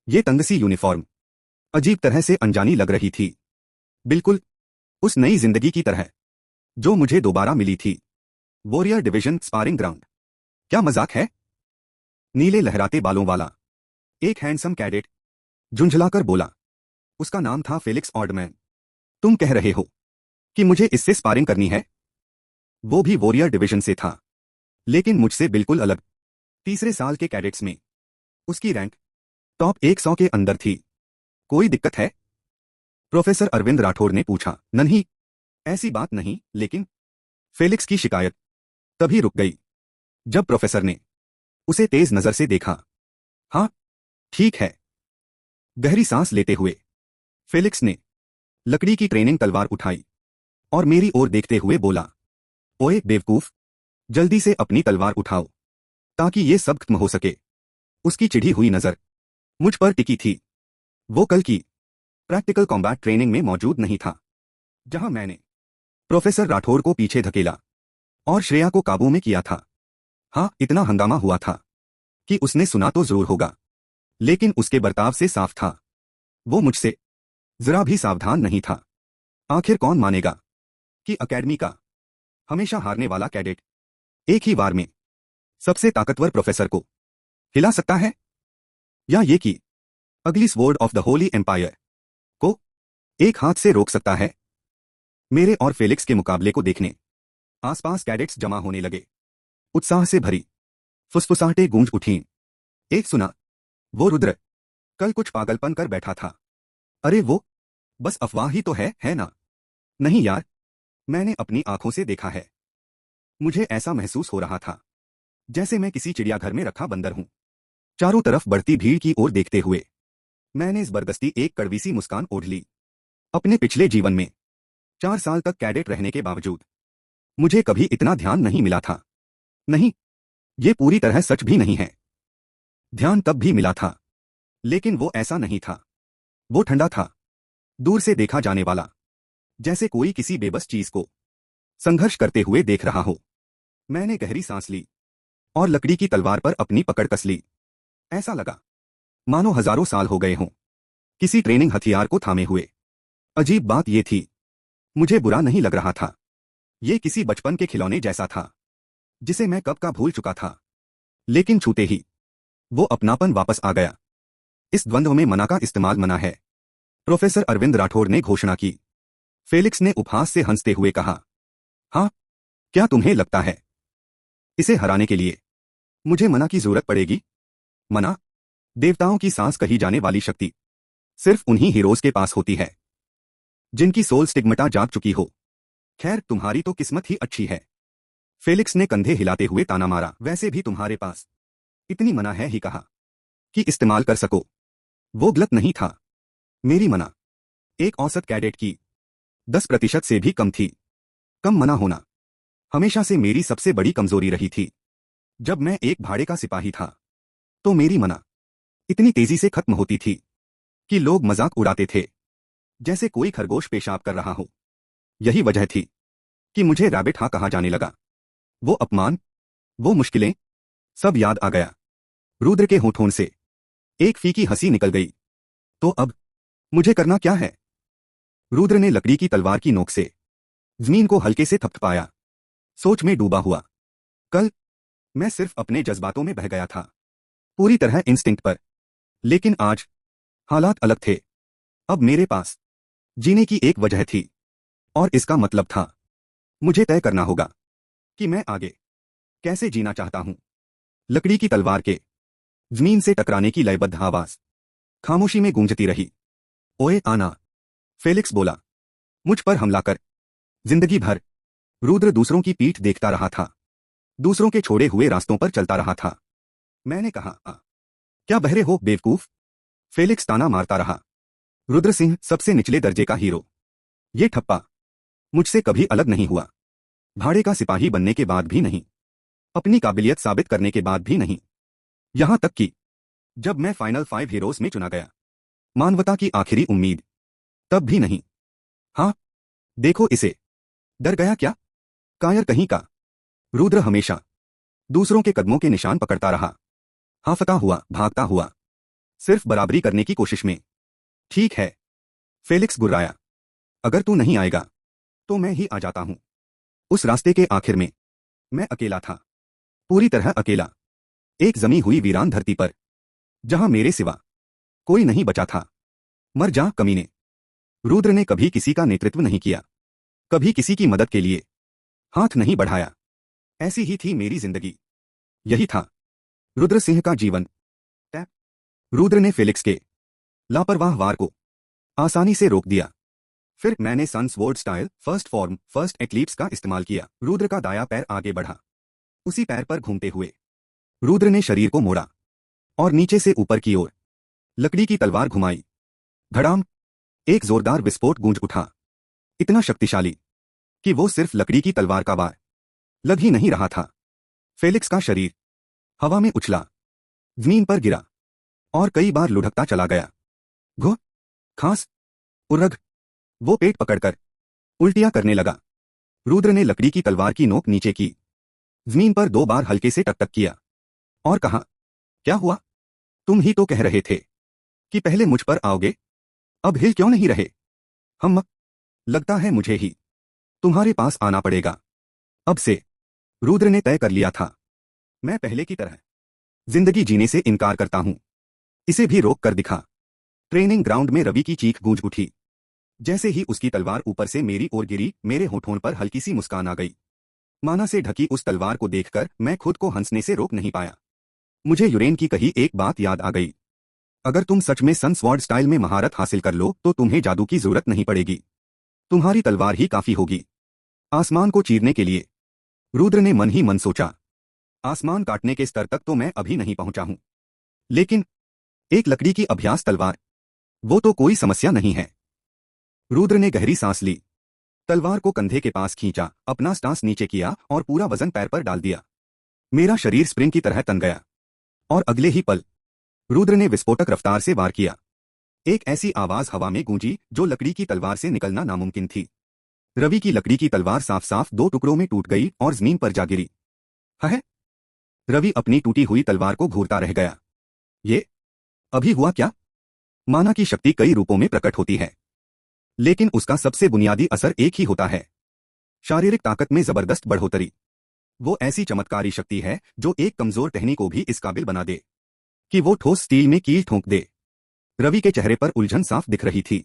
ये तंगसी यूनिफॉर्म अजीब तरह से अनजानी लग रही थी, बिल्कुल उस नई जिंदगी की तरह जो मुझे दोबारा मिली थी। वॉरियर डिवीजन स्पारिंग ग्राउंड, क्या मजाक है। नीले लहराते बालों वाला एक हैंडसम कैडेट झुंझलाकर बोला। उसका नाम था फेलिक्स ऑर्डमैन। तुम कह रहे हो कि मुझे इससे स्पारिंग करनी है? वो भी वॉरियर डिवीजन से था, लेकिन मुझसे बिल्कुल अलग। तीसरे साल के कैडेट्स में उसकी रैंक टॉप 100 के अंदर थी। कोई दिक्कत है? प्रोफेसर अरविंद राठौड़ ने पूछा। नहीं, ऐसी बात नहीं, लेकिन फेलिक्स की शिकायत तभी रुक गई जब प्रोफेसर ने उसे तेज नजर से देखा। हाँ, ठीक है। गहरी सांस लेते हुए फेलिक्स ने लकड़ी की ट्रेनिंग तलवार उठाई और मेरी ओर देखते हुए बोला, ओए बेवकूफ, जल्दी से अपनी तलवार उठाओ ताकि ये सब खत्म हो सके। उसकी चिढ़ी हुई नजर मुझ पर टिकी थी। वो कल की प्रैक्टिकल कॉम्बैट ट्रेनिंग में मौजूद नहीं था, जहां मैंने प्रोफेसर राठौड़ को पीछे धकेला और श्रेया को काबू में किया था। हाँ, इतना हंगामा हुआ था कि उसने सुना तो जरूर होगा, लेकिन उसके बर्ताव से साफ था वो मुझसे जरा भी सावधान नहीं था। आखिर कौन मानेगा कि एकेडमी का हमेशा हारने वाला कैडेट एक ही बार में सबसे ताकतवर प्रोफेसर को हिला सकता है, या ये कि अगली sword of the holy empire को एक हाथ से रोक सकता है। मेरे और फेलिक्स के मुकाबले को देखने आसपास कैडेट्स जमा होने लगे। उत्साह से भरी फुसफुसाहटें गूंज उठीं। एक सुना, वो रुद्र कल कुछ पागलपन कर बैठा था। अरे वो बस अफवाह ही तो है ना? नहीं यार, मैंने अपनी आंखों से देखा है। मुझे ऐसा महसूस हो रहा था जैसे मैं किसी चिड़ियाघर में रखा बंदर हूं। चारों तरफ बढ़ती भीड़ की ओर देखते हुए मैंने जबरदस्ती एक कड़वी सी मुस्कान ओढ़ ली। अपने पिछले जीवन में 4 साल तक कैडेट रहने के बावजूद मुझे कभी इतना ध्यान नहीं मिला था। नहीं, ये पूरी तरह सच भी नहीं है। ध्यान तब भी मिला था, लेकिन वो ऐसा नहीं था। वो ठंडा था, दूर से देखा जाने वाला, जैसे कोई किसी बेबस चीज को संघर्ष करते हुए देख रहा हो। मैंने गहरी सांस ली और लकड़ी की तलवार पर अपनी पकड़ कस ली। ऐसा लगा मानो हजारों साल हो गए हों किसी ट्रेनिंग हथियार को थामे हुए। अजीब बात यह थी, मुझे बुरा नहीं लग रहा था। ये किसी बचपन के खिलौने जैसा था जिसे मैं कब का भूल चुका था, लेकिन छूते ही वो अपनापन वापस आ गया। इस द्वंद्व में मना का इस्तेमाल मना है, प्रोफेसर अरविंद राठौड़ ने घोषणा की। फेलिक्स ने उपहास से हंसते हुए कहा। हाँ, क्या तुम्हें लगता है इसे हराने के लिए मुझे मना की जरूरत पड़ेगी? मना, देवताओं की सांस कही जाने वाली शक्ति, सिर्फ उन्हीं हीरोज के पास होती है जिनकी सोल स्टिग्मेटा जाग चुकी हो। खैर, तुम्हारी तो किस्मत ही अच्छी है। फेलिक्स ने कंधे हिलाते हुए ताना मारा। वैसे भी तुम्हारे पास इतनी मना है ही कहा कि इस्तेमाल कर सको। वो गलत नहीं था। मेरी मना एक औसत कैडेट की 10% से भी कम थी। कम मना होना हमेशा से मेरी सबसे बड़ी कमजोरी रही थी। जब मैं एक भाड़े का सिपाही था तो मेरी मना इतनी तेजी से खत्म होती थी कि लोग मजाक उड़ाते थे, जैसे कोई खरगोश पेशाब कर रहा हो। यही वजह थी कि मुझे रैबिट हाँ कहा जाने लगा। वो अपमान, वो मुश्किलें, सब याद आ गया। रुद्र के होठों से एक फीकी हंसी निकल गई। तो अब मुझे करना क्या है? रुद्र ने लकड़ी की तलवार की नोक से जमीन को हल्के से थपथपाया, सोच में डूबा हुआ। कल मैं सिर्फ अपने जज्बातों में बह गया था, पूरी तरह इंस्टिंक्ट पर। लेकिन आज हालात अलग थे। अब मेरे पास जीने की एक वजह थी, और इसका मतलब था मुझे तय करना होगा कि मैं आगे कैसे जीना चाहता हूं। लकड़ी की तलवार के जमीन से टकराने की लयबद्ध आवाज खामोशी में गूंजती रही। ओए आना, फेलिक्स बोला, मुझ पर हमला कर। जिंदगी भर रुद्र दूसरों की पीठ देखता रहा था, दूसरों के छोड़े हुए रास्तों पर चलता रहा था। मैंने कहा, क्या बहरे हो बेवकूफ? फेलिक्स ताना मारता रहा। रुद्र सिंह सबसे निचले दर्जे का हीरो, ये ठप्पा मुझसे कभी अलग नहीं हुआ। भाड़े का सिपाही बनने के बाद भी नहीं, अपनी काबिलियत साबित करने के बाद भी नहीं, यहां तक कि जब मैं फाइनल 5 हीरोज में चुना गया, मानवता की आखिरी उम्मीद, तब भी नहीं। हाँ, देखो इसे, डर गया क्या? कायर कहीं का। रुद्र हमेशा दूसरों के कदमों के निशान पकड़ता रहा, हांफता हुआ, भागता हुआ, सिर्फ बराबरी करने की कोशिश में। ठीक है, फेलिक्स गुर्राया, अगर तू नहीं आएगा तो मैं ही आ जाता हूं। उस रास्ते के आखिर में मैं अकेला था, पूरी तरह अकेला, एक जमी हुई वीरान धरती पर, जहां मेरे सिवा कोई नहीं बचा था। मर जा कमीने। रुद्र ने कभी किसी का नेतृत्व नहीं किया, कभी किसी की मदद के लिए हाथ नहीं बढ़ाया। ऐसी ही थी मेरी जिंदगी, यही था रुद्र सिंह का जीवन। टैप। रुद्र ने फेलिक्स के लापरवाह वार को आसानी से रोक दिया। फिर मैंने sunsword style first form first eclipse का इस्तेमाल किया। रुद्र का दाया पैर आगे बढ़ा, उसी पैर पर घूमते हुए रुद्र ने शरीर को मोड़ा और नीचे से ऊपर की ओर लकड़ी की तलवार घुमाई। धड़ाम, एक जोरदार विस्फोट गूंज उठा, इतना शक्तिशाली कि वो सिर्फ लकड़ी की तलवार का वार लग ही नहीं रहा था। फेलिक्स का शरीर हवा में उछला, जमीन पर गिरा और कई बार लुढ़कता चला गया। घो, खांस, उर्रघ, वो पेट पकड़कर उल्टियां करने लगा। रुद्र ने लकड़ी की तलवार की नोक नीचे की, जमीन पर 2 बार हल्के से टकटक किया और कहा, क्या हुआ? तुम ही तो कह रहे थे कि पहले मुझ पर आओगे, अब हिल क्यों नहीं रहे? हम, लगता है मुझे ही तुम्हारे पास आना पड़ेगा अब से। रुद्र ने तय कर लिया था, मैं पहले की तरह जिंदगी जीने से इनकार करता हूं। इसे भी रोक कर दिखा। ट्रेनिंग ग्राउंड में रवि की चीख गूंज उठी। जैसे ही उसकी तलवार ऊपर से मेरी ओर गिरी, मेरे होठों पर हल्की सी मुस्कान आ गई। माना से ढकी उस तलवार को देखकर मैं खुद को हंसने से रोक नहीं पाया। मुझे यूरेन की कही एक बात याद आ गई, अगर तुम सच में सनस्वॉर्ड स्टाइल में महारत हासिल कर लो तो तुम्हें जादू की जरूरत नहीं पड़ेगी, तुम्हारी तलवार ही काफी होगी आसमान को चीरने के लिए। रुद्र ने मन ही मन सोचा, आसमान काटने के स्तर तक तो मैं अभी नहीं पहुंचा हूं, लेकिन एक लकड़ी की अभ्यास तलवार, वो तो कोई समस्या नहीं है। रुद्र ने गहरी सांस ली, तलवार को कंधे के पास खींचा, अपना स्टांस नीचे किया और पूरा वजन पैर पर डाल दिया। मेरा शरीर स्प्रिंग की तरह तन गया और अगले ही पल रुद्र ने विस्फोटक रफ्तार से वार किया। एक ऐसी आवाज हवा में गूंजी जो लकड़ी की तलवार से निकलना नामुमकिन थी। रवि की लकड़ी की तलवार साफ साफ 2 टुकड़ों में टूट गई और जमीन पर जा गिरी। है? रवि अपनी टूटी हुई तलवार को घूरता रह गया। ये अभी हुआ क्या? माना की शक्ति कई रूपों में प्रकट होती है, लेकिन उसका सबसे बुनियादी असर एक ही होता है, शारीरिक ताकत में जबरदस्त बढ़ोतरी। वो ऐसी चमत्कारी शक्ति है जो एक कमजोर टहनी को भी इस काबिल बना दे कि वो ठोस स्टील में कील ठोंक दे। रवि के चेहरे पर उलझन साफ दिख रही थी।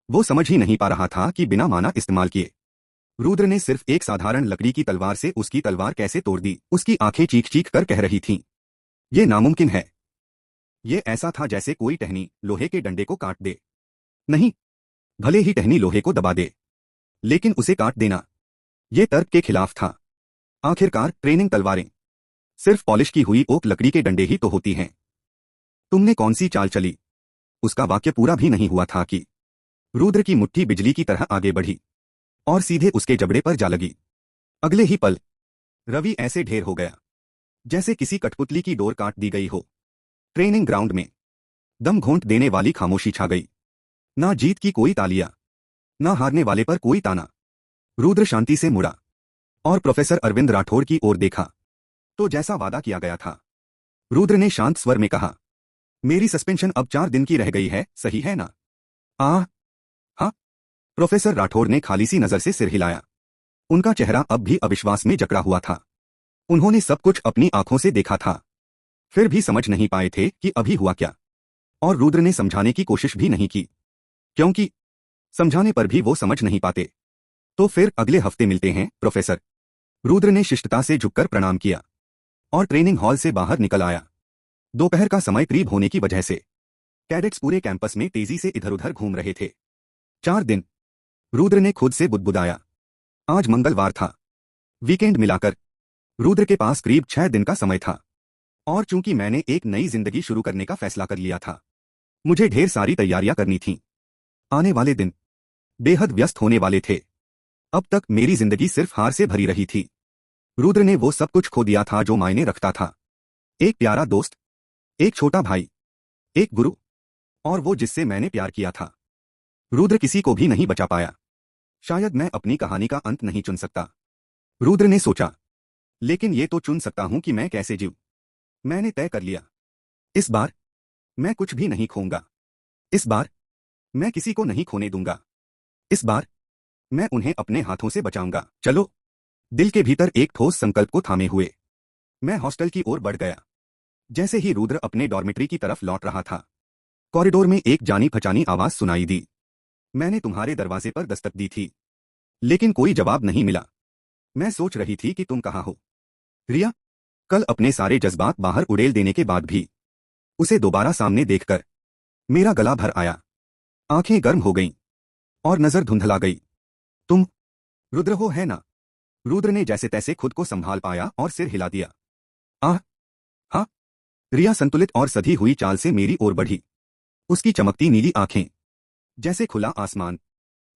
वो समझ ही नहीं पा रहा था कि बिना माना इस्तेमाल किए रुद्र ने सिर्फ एक साधारण लकड़ी की तलवार से उसकी तलवार कैसे तोड़ दी। उसकी आंखें चीख चीख कर कह रही थीं, ये नामुमकिन है। ये ऐसा था जैसे कोई टहनी लोहे के डंडे को काट दे। नहीं, भले ही टहनी लोहे को दबा दे, लेकिन उसे काट देना, ये तर्क के खिलाफ था। आखिरकार ट्रेनिंग तलवारें सिर्फ पॉलिश की हुई ओक लकड़ी के डंडे ही तो होती हैं। तुमने कौन सी चाल चली? उसका वाक्य पूरा भी नहीं हुआ था कि रुद्र की मुट्ठी बिजली की तरह आगे बढ़ी और सीधे उसके जबड़े पर जा लगी। अगले ही पल रवि ऐसे ढेर हो गया जैसे किसी कठपुतली की डोर काट दी गई हो। ट्रेनिंग ग्राउंड में दम घोंट देने वाली खामोशी छा गई। ना जीत की कोई तालियां, ना हारने वाले पर कोई ताना। रुद्र शांति से मुड़ा और प्रोफेसर अरविंद राठौड़ की ओर देखा। तो जैसा वादा किया गया था, रुद्र ने शांत स्वर में कहा, मेरी सस्पेंशन अब 4 दिन की रह गई है, सही है ना? हाँ। प्रोफेसर राठौड़ ने खाली सी नजर से सिर हिलाया। उनका चेहरा अब भी अविश्वास में जकड़ा हुआ था। उन्होंने सब कुछ अपनी आंखों से देखा था, फिर भी समझ नहीं पाए थे कि अभी हुआ क्या। और रुद्र ने समझाने की कोशिश भी नहीं की, क्योंकि समझाने पर भी वो समझ नहीं पाते। तो फिर अगले हफ्ते मिलते हैं, प्रोफेसर। रुद्र ने शिष्टता से झुककर प्रणाम किया और ट्रेनिंग हॉल से बाहर निकल आया। दोपहर का समय करीब होने की वजह से कैडेट्स पूरे कैंपस में तेजी से इधर उधर घूम रहे थे। 4 दिन, रुद्र ने खुद से बुदबुदाया। आज मंगलवार था, वीकेंड मिलाकर रुद्र के पास करीब 6 दिन का समय था। और चूंकि मैंने एक नई जिंदगी शुरू करने का फैसला कर लिया था, मुझे ढेर सारी तैयारियां करनी थीं। आने वाले दिन बेहद व्यस्त होने वाले थे। अब तक मेरी जिंदगी सिर्फ हार से भरी रही थी। रुद्र ने वो सब कुछ खो दिया था जो मायने रखता था। एक प्यारा दोस्त, एक छोटा भाई, एक गुरु, और वो जिससे मैंने प्यार किया था। रुद्र किसी को भी नहीं बचा पाया। शायद मैं अपनी कहानी का अंत नहीं चुन सकता, रुद्र ने सोचा, लेकिन ये तो चुन सकता हूं कि मैं कैसे जीऊं। मैंने तय कर लिया, इस बार मैं कुछ भी नहीं खोऊंगा। इस बार मैं किसी को नहीं खोने दूंगा। इस बार मैं उन्हें अपने हाथों से बचाऊंगा। चलो, दिल के भीतर एक ठोस संकल्प को थामे हुए मैं हॉस्टल की ओर बढ़ गया। जैसे ही रुद्र अपने डॉर्मेट्री की तरफ लौट रहा था, कॉरिडोर में एक जानी पहचानी आवाज सुनाई दी। मैंने तुम्हारे दरवाजे पर दस्तक दी थी, लेकिन कोई जवाब नहीं मिला। मैं सोच रही थी कि तुम कहाँ हो, रिया। कल अपने सारे जज्बात बाहर उड़ेल देने के बाद भी उसे दोबारा सामने देखकर मेरा गला भर आया, आंखें गर्म हो गईं और नजर धुंधला गई। तुम रुद्र हो, है ना? रुद्र ने जैसे तैसे खुद को संभाल पाया और सिर हिला दिया। आह, हाँ। रिया संतुलित और सधी हुई चाल से मेरी ओर बढ़ी। उसकी चमकती नीली आंखें जैसे खुला आसमान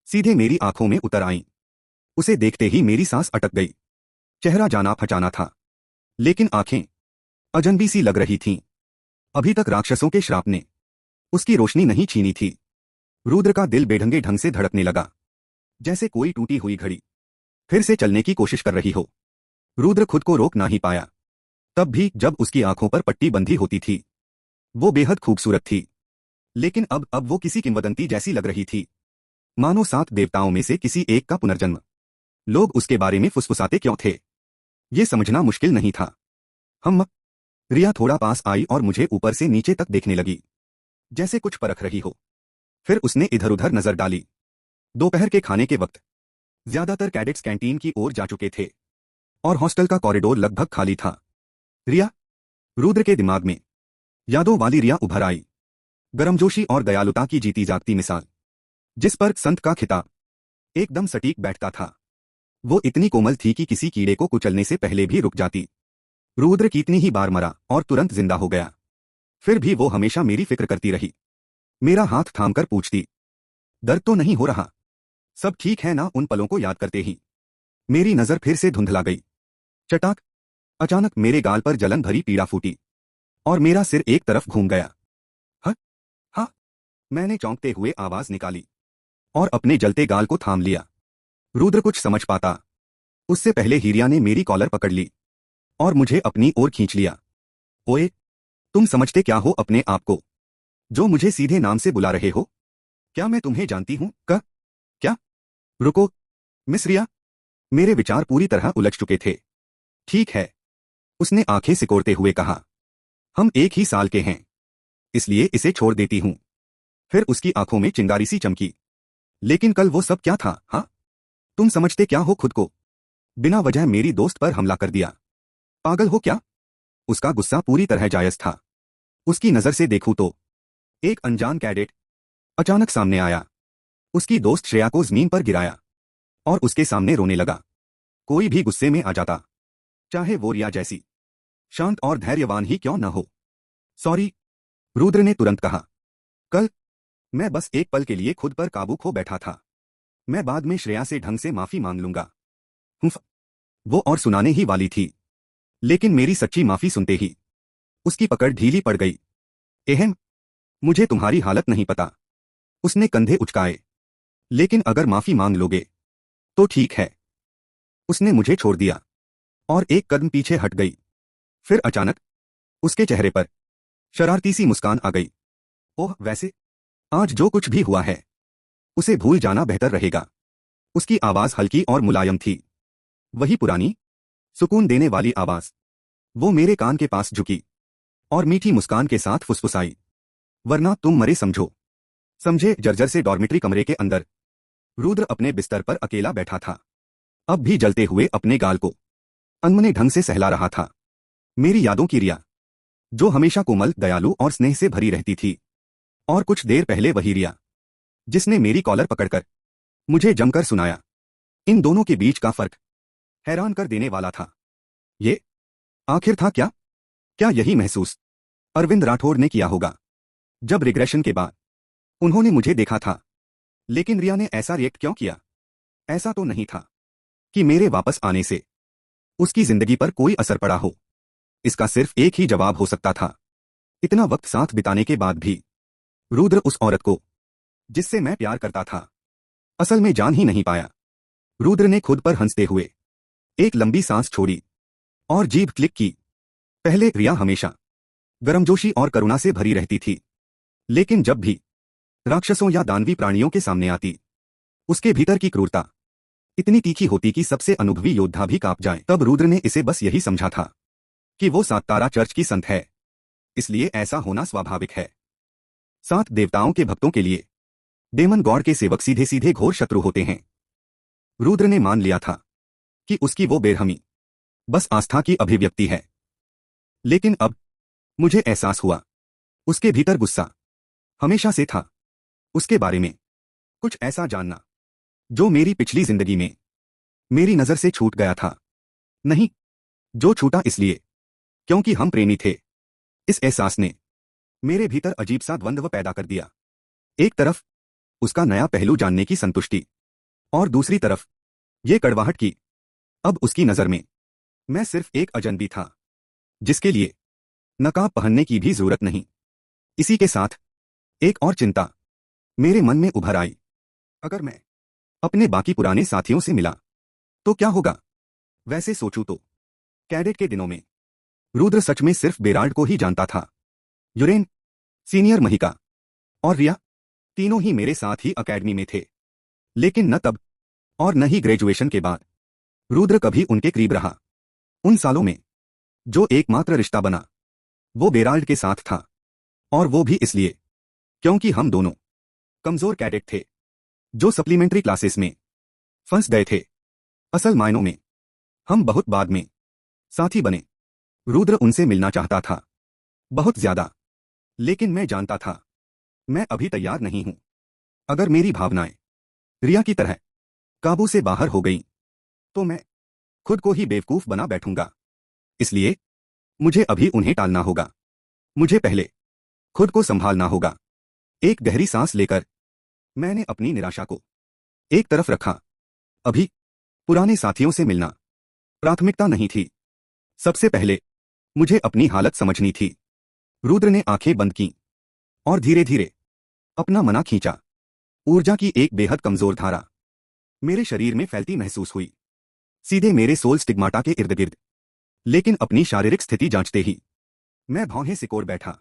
सीधे मेरी आंखों में उतर आईं। उसे देखते ही मेरी सांस अटक गई। चेहरा जाना पहचाना था, लेकिन आंखें अजनबी सी लग रही थीं। अभी तक राक्षसों के श्राप ने उसकी रोशनी नहीं छीनी थी। रुद्र का दिल बेढंगे ढंग से धड़कने लगा, जैसे कोई टूटी हुई घड़ी फिर से चलने की कोशिश कर रही हो। रुद्र खुद को रोक ना ही पाया, तब भी जब उसकी आंखों पर पट्टी बंधी होती थी। वो बेहद खूबसूरत थी, लेकिन अब वो किसी किंवदंती जैसी लग रही थी, मानो 7 देवताओं में से किसी एक का पुनर्जन्म। लोग उसके बारे में फुसफुसाते क्यों थे, ये समझना मुश्किल नहीं था। रिया थोड़ा पास आई और मुझे ऊपर से नीचे तक देखने लगी, जैसे कुछ परख रही हो। फिर उसने इधर उधर नजर डाली। दोपहर के खाने के वक्त ज्यादातर कैडेट्स कैंटीन की ओर जा चुके थे और हॉस्टल का कॉरिडोर लगभग खाली था। रिया, रुद्र के दिमाग में यादों वाली रिया उभर आई, गर्मजोशी और दयालुता की जीती जागती मिसाल, जिस पर संत का खिताब एकदम सटीक बैठता था। वो इतनी कोमल थी कि किसी कीड़े को कुचलने से पहले भी रुक जाती। रुद्र कितनी ही बार मरा और तुरंत जिंदा हो गया, फिर भी वो हमेशा मेरी फिक्र करती रही। मेरा हाथ थामकर पूछती, दर्द तो नहीं हो रहा? सब ठीक है ना? उन पलों को याद करते ही मेरी नजर फिर से धुंधला गई। चटाक, अचानक मेरे गाल पर जलन भरी पीड़ा फूटी और मेरा सिर एक तरफ घूम गया। हाँ, हाँ। मैंने चौंकते हुए आवाज निकाली और अपने जलते गाल को थाम लिया। रुद्र कुछ समझ पाता उससे पहले हीरिया ने मेरी कॉलर पकड़ ली और मुझे अपनी ओर खींच लिया। ओए, तुम समझते क्या हो अपने आप को, जो मुझे सीधे नाम से बुला रहे हो? क्या मैं तुम्हें जानती हूं? क्या? रुको, मिस रिया। मेरे विचार पूरी तरह उलझ चुके थे। ठीक है, उसने आंखें सिकोड़ते हुए कहा, हम एक ही साल के हैं, इसलिए इसे छोड़ देती हूं। फिर उसकी आंखों में चिंगारी सी चमकी। लेकिन कल वो सब क्या था? हाँ, तुम समझते क्या हो खुद को? बिना वजह मेरी दोस्त पर हमला कर दिया। पागल हो क्या? उसका गुस्सा पूरी तरह जायज था। उसकी नजर से देखूं तो एक अनजान कैडेट अचानक सामने आया, उसकी दोस्त श्रेया को जमीन पर गिराया और उसके सामने रोने लगा। कोई भी गुस्से में आ जाता, चाहे वो रिया जैसी शांत और धैर्यवान ही क्यों न हो। सॉरी, रुद्र ने तुरंत कहा। कल मैं बस एक पल के लिए खुद पर काबू खो बैठा था। मैं बाद में श्रेया से ढंग से माफी मांग लूंगा। वो और सुनाने ही वाली थी, लेकिन मेरी सच्ची माफी सुनते ही उसकी पकड़ ढीली पड़ गई। एहम, मुझे तुम्हारी हालत नहीं पता। उसने कंधे उचकाए। लेकिन अगर माफी मांग लोगे तो ठीक है। उसने मुझे छोड़ दिया और एक कदम पीछे हट गई। फिर अचानक उसके चेहरे पर शरारती सी मुस्कान आ गई। ओह, वैसे आज जो कुछ भी हुआ है उसे भूल जाना बेहतर रहेगा। उसकी आवाज हल्की और मुलायम थी। वही पुरानी सुकून देने वाली आवाज। वो मेरे कान के पास झुकी और मीठी मुस्कान के साथ फुसफुसाई, वरना तुम मरे समझो। समझे? जर्जर से डॉर्मेट्री कमरे के अंदर रुद्र अपने बिस्तर पर अकेला बैठा था, अब भी जलते हुए अपने गाल को अनमने ढंग से सहला रहा था। मेरी यादों की रिया, जो हमेशा कोमल, दयालु और स्नेह से भरी रहती थी, और कुछ देर पहले वही रिया जिसने मेरी कॉलर पकड़कर मुझे जमकर सुनाया। इन दोनों के बीच का फर्क हैरान कर देने वाला था। ये आखिर था क्या? क्या यही महसूस अरविंद राठौड़ ने किया होगा जब रिग्रेशन के बाद उन्होंने मुझे देखा था? लेकिन रिया ने ऐसा रिएक्ट क्यों किया? ऐसा तो नहीं था कि मेरे वापस आने से उसकी जिंदगी पर कोई असर पड़ा हो। इसका सिर्फ एक ही जवाब हो सकता था। इतना वक्त साथ बिताने के बाद भी रुद्र उस औरत को जिससे मैं प्यार करता था असल में जान ही नहीं पाया। रुद्र ने खुद पर हंसते हुए एक लंबी सांस छोड़ी और जीभ क्लिक की। पहले रिया हमेशा गर्मजोशी और करुणा से भरी रहती थी, लेकिन जब भी राक्षसों या दानवी प्राणियों के सामने आती, उसके भीतर की क्रूरता इतनी तीखी होती कि सबसे अनुभवी योद्धा भी कांप जाए। तब रुद्र ने इसे बस यही समझा था कि वो सात तारा चर्च की संत है, इसलिए ऐसा होना स्वाभाविक है। सात देवताओं के भक्तों के लिए डेमन गॉड के सेवक सीधे सीधे घोर शत्रु होते हैं। रुद्र ने मान लिया था कि उसकी वो बेरहमी बस आस्था की अभिव्यक्ति है। लेकिन अब मुझे एहसास हुआ उसके भीतर गुस्सा हमेशा से था। उसके बारे में कुछ ऐसा जानना जो मेरी पिछली जिंदगी में मेरी नजर से छूट गया था। नहीं, जो छूटा इसलिए क्योंकि हम प्रेमी थे। इस एहसास ने मेरे भीतर अजीब सा द्वंद्व पैदा कर दिया। एक तरफ उसका नया पहलू जानने की संतुष्टि, और दूसरी तरफ ये कड़वाहट की अब उसकी नजर में मैं सिर्फ एक अजनबी था जिसके लिए नकाब पहनने की भी जरूरत नहीं। इसी के साथ एक और चिंता मेरे मन में उभर आई। अगर मैं अपने बाकी पुराने साथियों से मिला तो क्या होगा? वैसे सोचूं तो कैडेट के दिनों में रुद्र सच में सिर्फ बेराल्ड को ही जानता था। यूरेन, सीनियर महिका और रिया तीनों ही मेरे साथ ही अकेडमी में थे, लेकिन न तब और न ही ग्रेजुएशन के बाद रुद्र कभी उनके करीब रहा। उन सालों में जो एकमात्र रिश्ता बना वो बेराल्ड के साथ था, और वो भी इसलिए क्योंकि हम दोनों कमजोर कैडेट थे जो सप्लीमेंट्री क्लासेस में फंस गए थे। असल मायनों में हम बहुत बाद में साथी बने। रुद्र उनसे मिलना चाहता था, बहुत ज्यादा, लेकिन मैं जानता था मैं अभी तैयार नहीं हूं। अगर मेरी भावनाएं रिया की तरह काबू से बाहर हो गईं, तो मैं खुद को ही बेवकूफ बना बैठूंगा। इसलिए मुझे अभी उन्हें टालना होगा। मुझे पहले खुद को संभालना होगा। एक गहरी सांस लेकर मैंने अपनी निराशा को एक तरफ रखा। अभी पुराने साथियों से मिलना प्राथमिकता नहीं थी। सबसे पहले मुझे अपनी हालत समझनी थी। रुद्र ने आंखें बंद की और धीरे धीरे अपना मना खींचा। ऊर्जा की एक बेहद कमजोर धारा मेरे शरीर में फैलती महसूस हुई, सीधे मेरे सोल स्टिग्माटा के इर्द गिर्द। लेकिन अपनी शारीरिक स्थिति जांचते ही मैं भौहें सिकोड़ बैठा।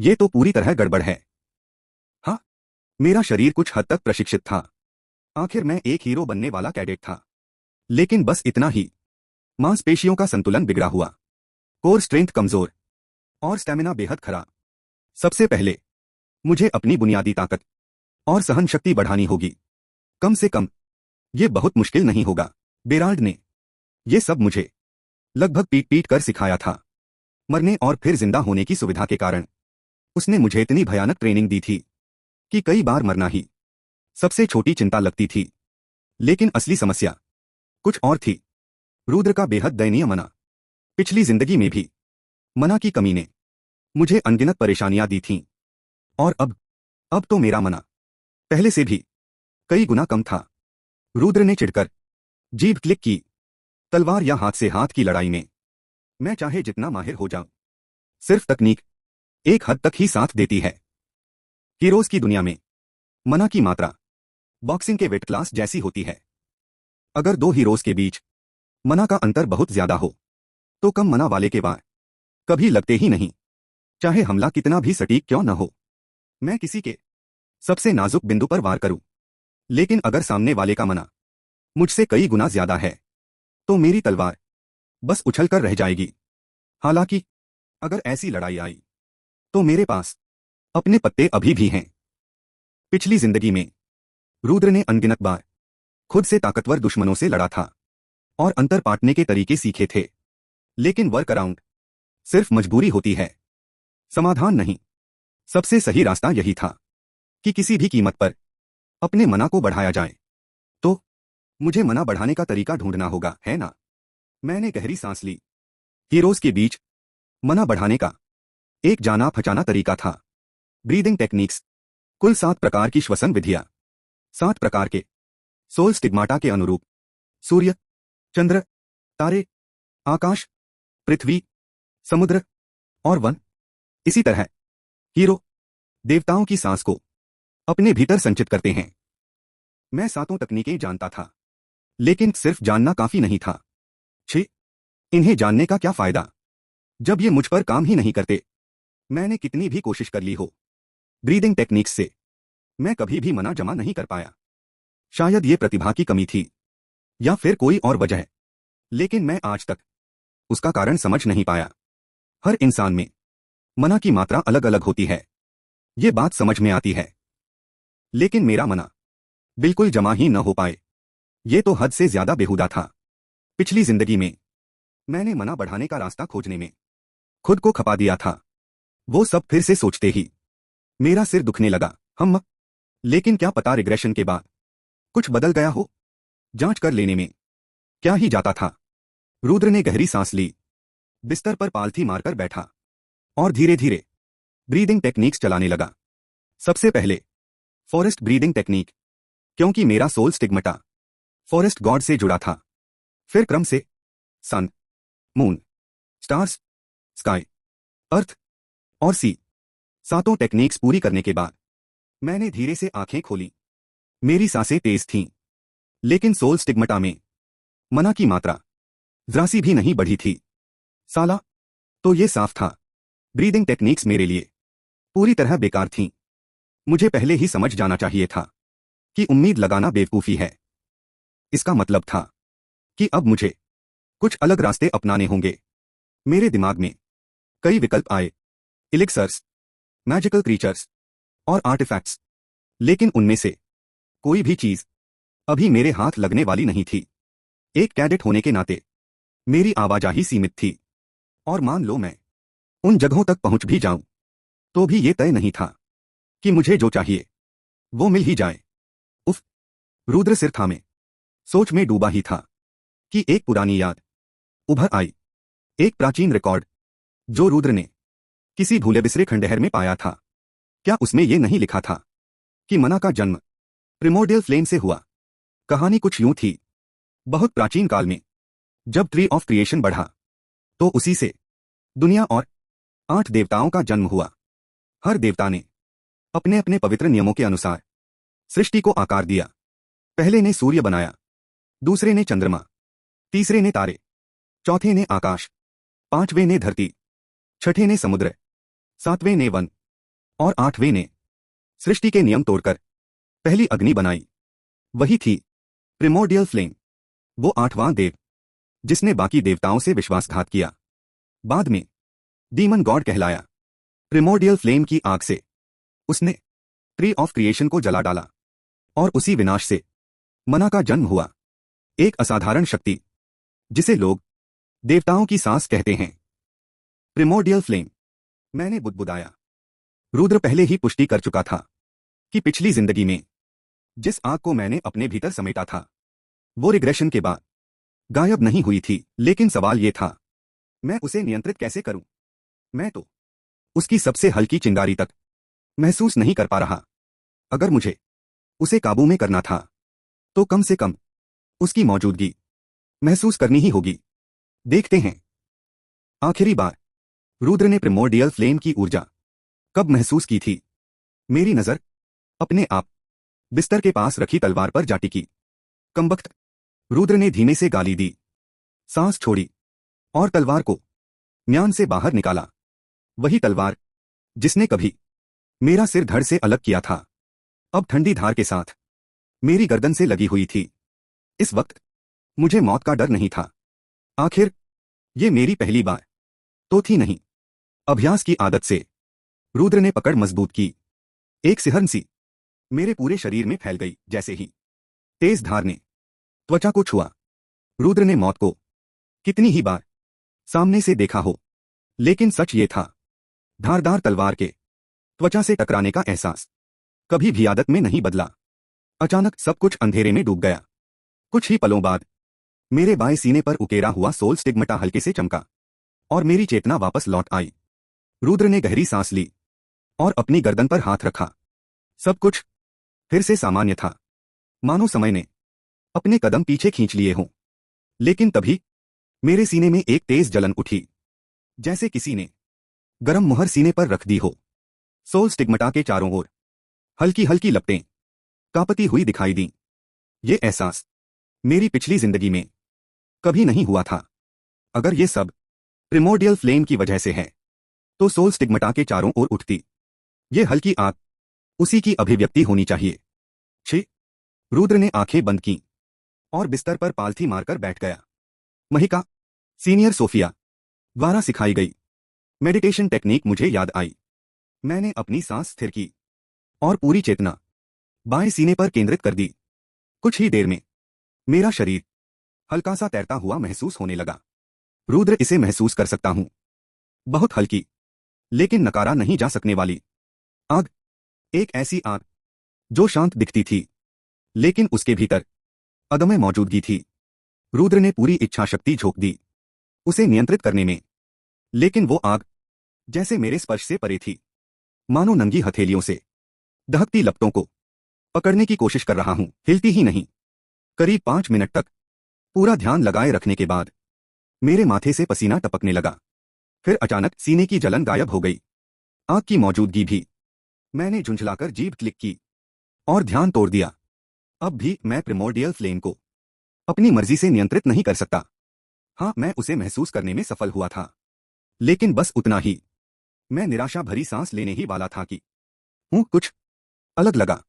ये तो पूरी तरह गड़बड़ है। हाँ, मेरा शरीर कुछ हद तक प्रशिक्षित था। आखिर मैं एक हीरो बनने वाला कैडेट था, लेकिन बस इतना ही। मांसपेशियों का संतुलन बिगड़ा हुआ, कोर स्ट्रेंथ कमजोर और स्टैमिना बेहद खराब। सबसे पहले मुझे अपनी बुनियादी ताकत और सहन शक्ति बढ़ानी होगी। कम से कम ये बहुत मुश्किल नहीं होगा। बेराल्ड ने ये सब मुझे लगभग पीट पीट कर सिखाया था। मरने और फिर जिंदा होने की सुविधा के कारण उसने मुझे इतनी भयानक ट्रेनिंग दी थी कि कई बार मरना ही सबसे छोटी चिंता लगती थी। लेकिन असली समस्या कुछ और थी। रुद्र का बेहद दयनीय मना। पिछली जिंदगी में भी मना की कमी ने मुझे अनगिनत परेशानियां दी थीं, और अब तो मेरा मना पहले से भी कई गुना कम था। रुद्र ने चिढ़कर जीभ क्लिक की। तलवार या हाथ से हाथ की लड़ाई में मैं चाहे जितना माहिर हो जाऊं, सिर्फ तकनीक एक हद तक ही साथ देती है। हीरोज की दुनिया में मना की मात्रा बॉक्सिंग के वेट क्लास जैसी होती है। अगर दो हीरोज के बीच मना का अंतर बहुत ज्यादा हो तो कम मना वाले के वार कभी लगते ही नहीं, चाहे हमला कितना भी सटीक क्यों न हो। मैं किसी के सबसे नाजुक बिंदु पर वार करूं, लेकिन अगर सामने वाले का मना मुझसे कई गुना ज्यादा है तो मेरी तलवार बस उछलकर रह जाएगी। हालांकि अगर ऐसी लड़ाई आई तो मेरे पास अपने पत्ते अभी भी हैं। पिछली जिंदगी में रुद्र ने अनगिनत बार खुद से ताकतवर दुश्मनों से लड़ा था और अंतर पाटने के तरीके सीखे थे, लेकिन वर्क अराउंड सिर्फ मजबूरी होती है, समाधान नहीं। सबसे सही रास्ता यही था कि किसी भी कीमत पर अपने मना को बढ़ाया जाए। तो मुझे मना बढ़ाने का तरीका ढूंढना होगा, है ना? मैंने गहरी सांस ली। हीरोज के बीच मना बढ़ाने का एक जाना पहचाना तरीका था ब्रीदिंग टेक्निक्स। कुल 7 प्रकार की श्वसन विधियां, 7 प्रकार के सोल स्टिग्माटा के अनुरूप। सूर्य, चंद्र, तारे, आकाश, पृथ्वी, समुद्र और वन। इसी तरह हीरो देवताओं की सांस को अपने भीतर संचित करते हैं। मैं 7 तकनीकें जानता था, लेकिन सिर्फ जानना काफी नहीं था। छी, इन्हें जानने का क्या फायदा जब ये मुझ पर काम ही नहीं करते। मैंने कितनी भी कोशिश कर ली हो, ब्रीदिंग टेक्निक्स से मैं कभी भी मना जमा नहीं कर पाया। शायद ये प्रतिभा की कमी थी या फिर कोई और वजह, लेकिन मैं आज तक उसका कारण समझ नहीं पाया। हर इंसान में मना की मात्रा अलग अलग होती है, ये बात समझ में आती है, लेकिन मेरा मना बिल्कुल जमा ही न हो पाए, ये तो हद से ज्यादा बेहुदा था। पिछली जिंदगी में मैंने मना बढ़ाने का रास्ता खोजने में खुद को खपा दिया था। वो सब फिर से सोचते ही मेरा सिर दुखने लगा। लेकिन क्या पता रिग्रेशन के बाद कुछ बदल गया हो। जांच कर लेने में क्या ही जाता था। रुद्र ने गहरी सांस ली, बिस्तर पर पालथी मारकर बैठा और धीरे धीरे ब्रीदिंग टेक्निक्स चलाने लगा। सबसे पहले फॉरेस्ट ब्रीदिंग टेक्निक, क्योंकि मेरा सोल स्टिग्माटा फॉरेस्ट गॉड से जुड़ा था। फिर क्रम से सन, मून, स्टार्स, स्काई, अर्थ और सी। 7 टेक्निक्स पूरी करने के बाद मैंने धीरे से आंखें खोली। मेरी सांसें तेज थीं, लेकिन सोल स्टिग्माटा में मना की मात्रा जरा सी भी नहीं बढ़ी थी। साला, तो ये साफ था ब्रीदिंग टेक्निक्स मेरे लिए पूरी तरह बेकार थीं। मुझे पहले ही समझ जाना चाहिए था कि उम्मीद लगाना बेवकूफी है। इसका मतलब था कि अब मुझे कुछ अलग रास्ते अपनाने होंगे। मेरे दिमाग में कई विकल्प आए, इलिक्सर्स, मैजिकल क्रीचर्स और आर्टिफैक्ट्स, लेकिन उनमें से कोई भी चीज अभी मेरे हाथ लगने वाली नहीं थी। एक कैडेट होने के नाते मेरी आवाजाही सीमित थी, और मान लो मैं उन जगहों तक पहुंच भी जाऊं तो भी ये तय नहीं था कि मुझे जो चाहिए वो मिल ही जाए। उफ, रुद्र सिर थामे सोच में डूबा ही था कि एक पुरानी याद उभर आई। एक प्राचीन रिकॉर्ड जो रुद्र ने किसी भूले बिसरे खंडहर में पाया था। क्या उसमें यह नहीं लिखा था कि मना का जन्म प्रिमोर्डियल फ्लेम से हुआ? कहानी कुछ यूं थी, बहुत प्राचीन काल में जब ट्री ऑफ क्रिएशन बढ़ा तो उसी से दुनिया और 8 देवताओं का जन्म हुआ। हर देवता ने अपने अपने पवित्र नियमों के अनुसार सृष्टि को आकार दिया। पहले ने सूर्य बनाया, दूसरे ने चंद्रमा, तीसरे ने तारे, चौथे ने आकाश, 5वें ने धरती, छठे ने समुद्र, 7वें ने वन और 8वें ने सृष्टि के नियम तोड़कर पहली अग्नि बनाई। वही थी प्रिमोर्डियल फ्लेम, वो 8वां देव जिसने बाकी देवताओं से विश्वासघात किया। बाद में डीमन गॉड कहलाया। प्रिमोर्डियल फ्लेम की आग से उसने ट्री ऑफ क्रिएशन को जला डाला और उसी विनाश से मना का जन्म हुआ। एक असाधारण शक्ति जिसे लोग देवताओं की सांस कहते हैं। प्रिमोर्डियल फ्लेम, मैंने बुदबुदाया। रुद्र पहले ही पुष्टि कर चुका था कि पिछली जिंदगी में जिस आग को मैंने अपने भीतर समेटा था वो रिग्रेशन के बाद गायब नहीं हुई थी। लेकिन सवाल यह था, मैं उसे नियंत्रित कैसे करूं? मैं तो उसकी सबसे हल्की चिंगारी तक महसूस नहीं कर पा रहा। अगर मुझे उसे काबू में करना था तो कम से कम उसकी मौजूदगी महसूस करनी ही होगी। देखते हैं आखिरी बार रुद्र ने प्रिमोर्डियल फ्लेम की ऊर्जा कब महसूस की थी। मेरी नजर अपने आप बिस्तर के पास रखी तलवार पर जा टिकी। कमबख्त, रुद्र ने धीमे से गाली दी, सांस छोड़ी और तलवार को म्यान से बाहर निकाला। वही तलवार जिसने कभी मेरा सिर धड़ से अलग किया था, अब ठंडी धार के साथ मेरी गर्दन से लगी हुई थी। इस वक्त मुझे मौत का डर नहीं था। आखिर ये मेरी पहली बार तो थी नहीं। अभ्यास की आदत से रुद्र ने पकड़ मजबूत की। एक सिहरन सी मेरे पूरे शरीर में फैल गई। जैसे ही तेज धार ने त्वचा को छुआ, रुद्र ने मौत को कितनी ही बार सामने से देखा हो, लेकिन सच ये था, धारदार तलवार के त्वचा से टकराने का एहसास कभी भी आदत में नहीं बदला। अचानक सब कुछ अंधेरे में डूब गया। कुछ ही पलों बाद मेरे बाएं सीने पर उकेरा हुआ सोल स्टिग्मेटा हल्के से चमका और मेरी चेतना वापस लौट आई। रुद्र ने गहरी सांस ली और अपनी गर्दन पर हाथ रखा। सब कुछ फिर से सामान्य था, मानो समय ने अपने कदम पीछे खींच लिए हों। लेकिन तभी मेरे सीने में एक तेज जलन उठी, जैसे किसी ने गरम मुहर सीने पर रख दी हो। सोल स्टिग्मेटा के चारों ओर हल्की हल्की लपटें कांपती हुई दिखाई दी। ये एहसास मेरी पिछली जिंदगी में कभी नहीं हुआ था। अगर ये सब प्रिमोर्डियल फ्लेम की वजह से है, तो सोल स्टिग्मेटा के चारों ओर उठती ये हल्की आग उसी की अभिव्यक्ति होनी चाहिए। छी! रुद्र ने आंखें बंद की और बिस्तर पर पालथी मारकर बैठ गया। महिका, सीनियर सोफिया द्वारा सिखाई गई मेडिटेशन टेक्निक मुझे याद आई। मैंने अपनी सांस स्थिर की और पूरी चेतना बाएं सीने पर केंद्रित कर दी। कुछ ही देर में मेरा शरीर हल्का सा तैरता हुआ महसूस होने लगा। रुद्र, इसे महसूस कर सकता हूं। बहुत हल्की, लेकिन नकारा नहीं जा सकने वाली आग। एक ऐसी आग जो शांत दिखती थी, लेकिन उसके भीतर अदम्य मौजूदगी थी। रुद्र ने पूरी इच्छा शक्ति झोंक दी उसे नियंत्रित करने में, लेकिन वो आग जैसे मेरे स्पर्श से परे थी। मानो नंगी हथेलियों से दहकती लपटों को पकड़ने की कोशिश कर रहा हूं, हिलती ही नहीं। करीब 5 मिनट तक पूरा ध्यान लगाए रखने के बाद मेरे माथे से पसीना टपकने लगा। फिर अचानक सीने की जलन गायब हो गई, आग की मौजूदगी भी। मैंने झुंझलाकर जीभ क्लिक की और ध्यान तोड़ दिया। अब भी मैं प्रिमोर्डियल फ्लेम को अपनी मर्जी से नियंत्रित नहीं कर सकता। हाँ, मैं उसे महसूस करने में सफल हुआ था, लेकिन बस उतना ही। मैं निराशा भरी सांस लेने ही वाला था कि कुछ अलग लगा।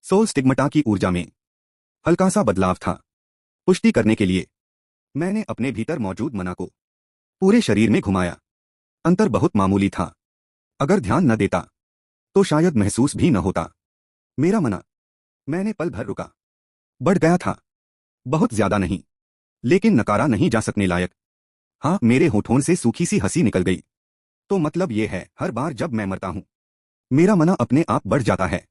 सोल स्टिग्मेटा की ऊर्जा में हल्का सा बदलाव था। पुष्टि करने के लिए मैंने अपने भीतर मौजूद मना को पूरे शरीर में घुमाया। अंतर बहुत मामूली था। अगर ध्यान न देता तो शायद महसूस भी न होता। मेरा मना, मैंने पल भर रुका, बढ़ गया था। बहुत ज्यादा नहीं, लेकिन नकारा नहीं जा सकने लायक। हाँ, मेरे होठों से सूखी सी हंसी निकल गई। तो मतलब ये है, हर बार जब मैं मरता हूं, मेरा मना अपने आप बढ़ जाता है।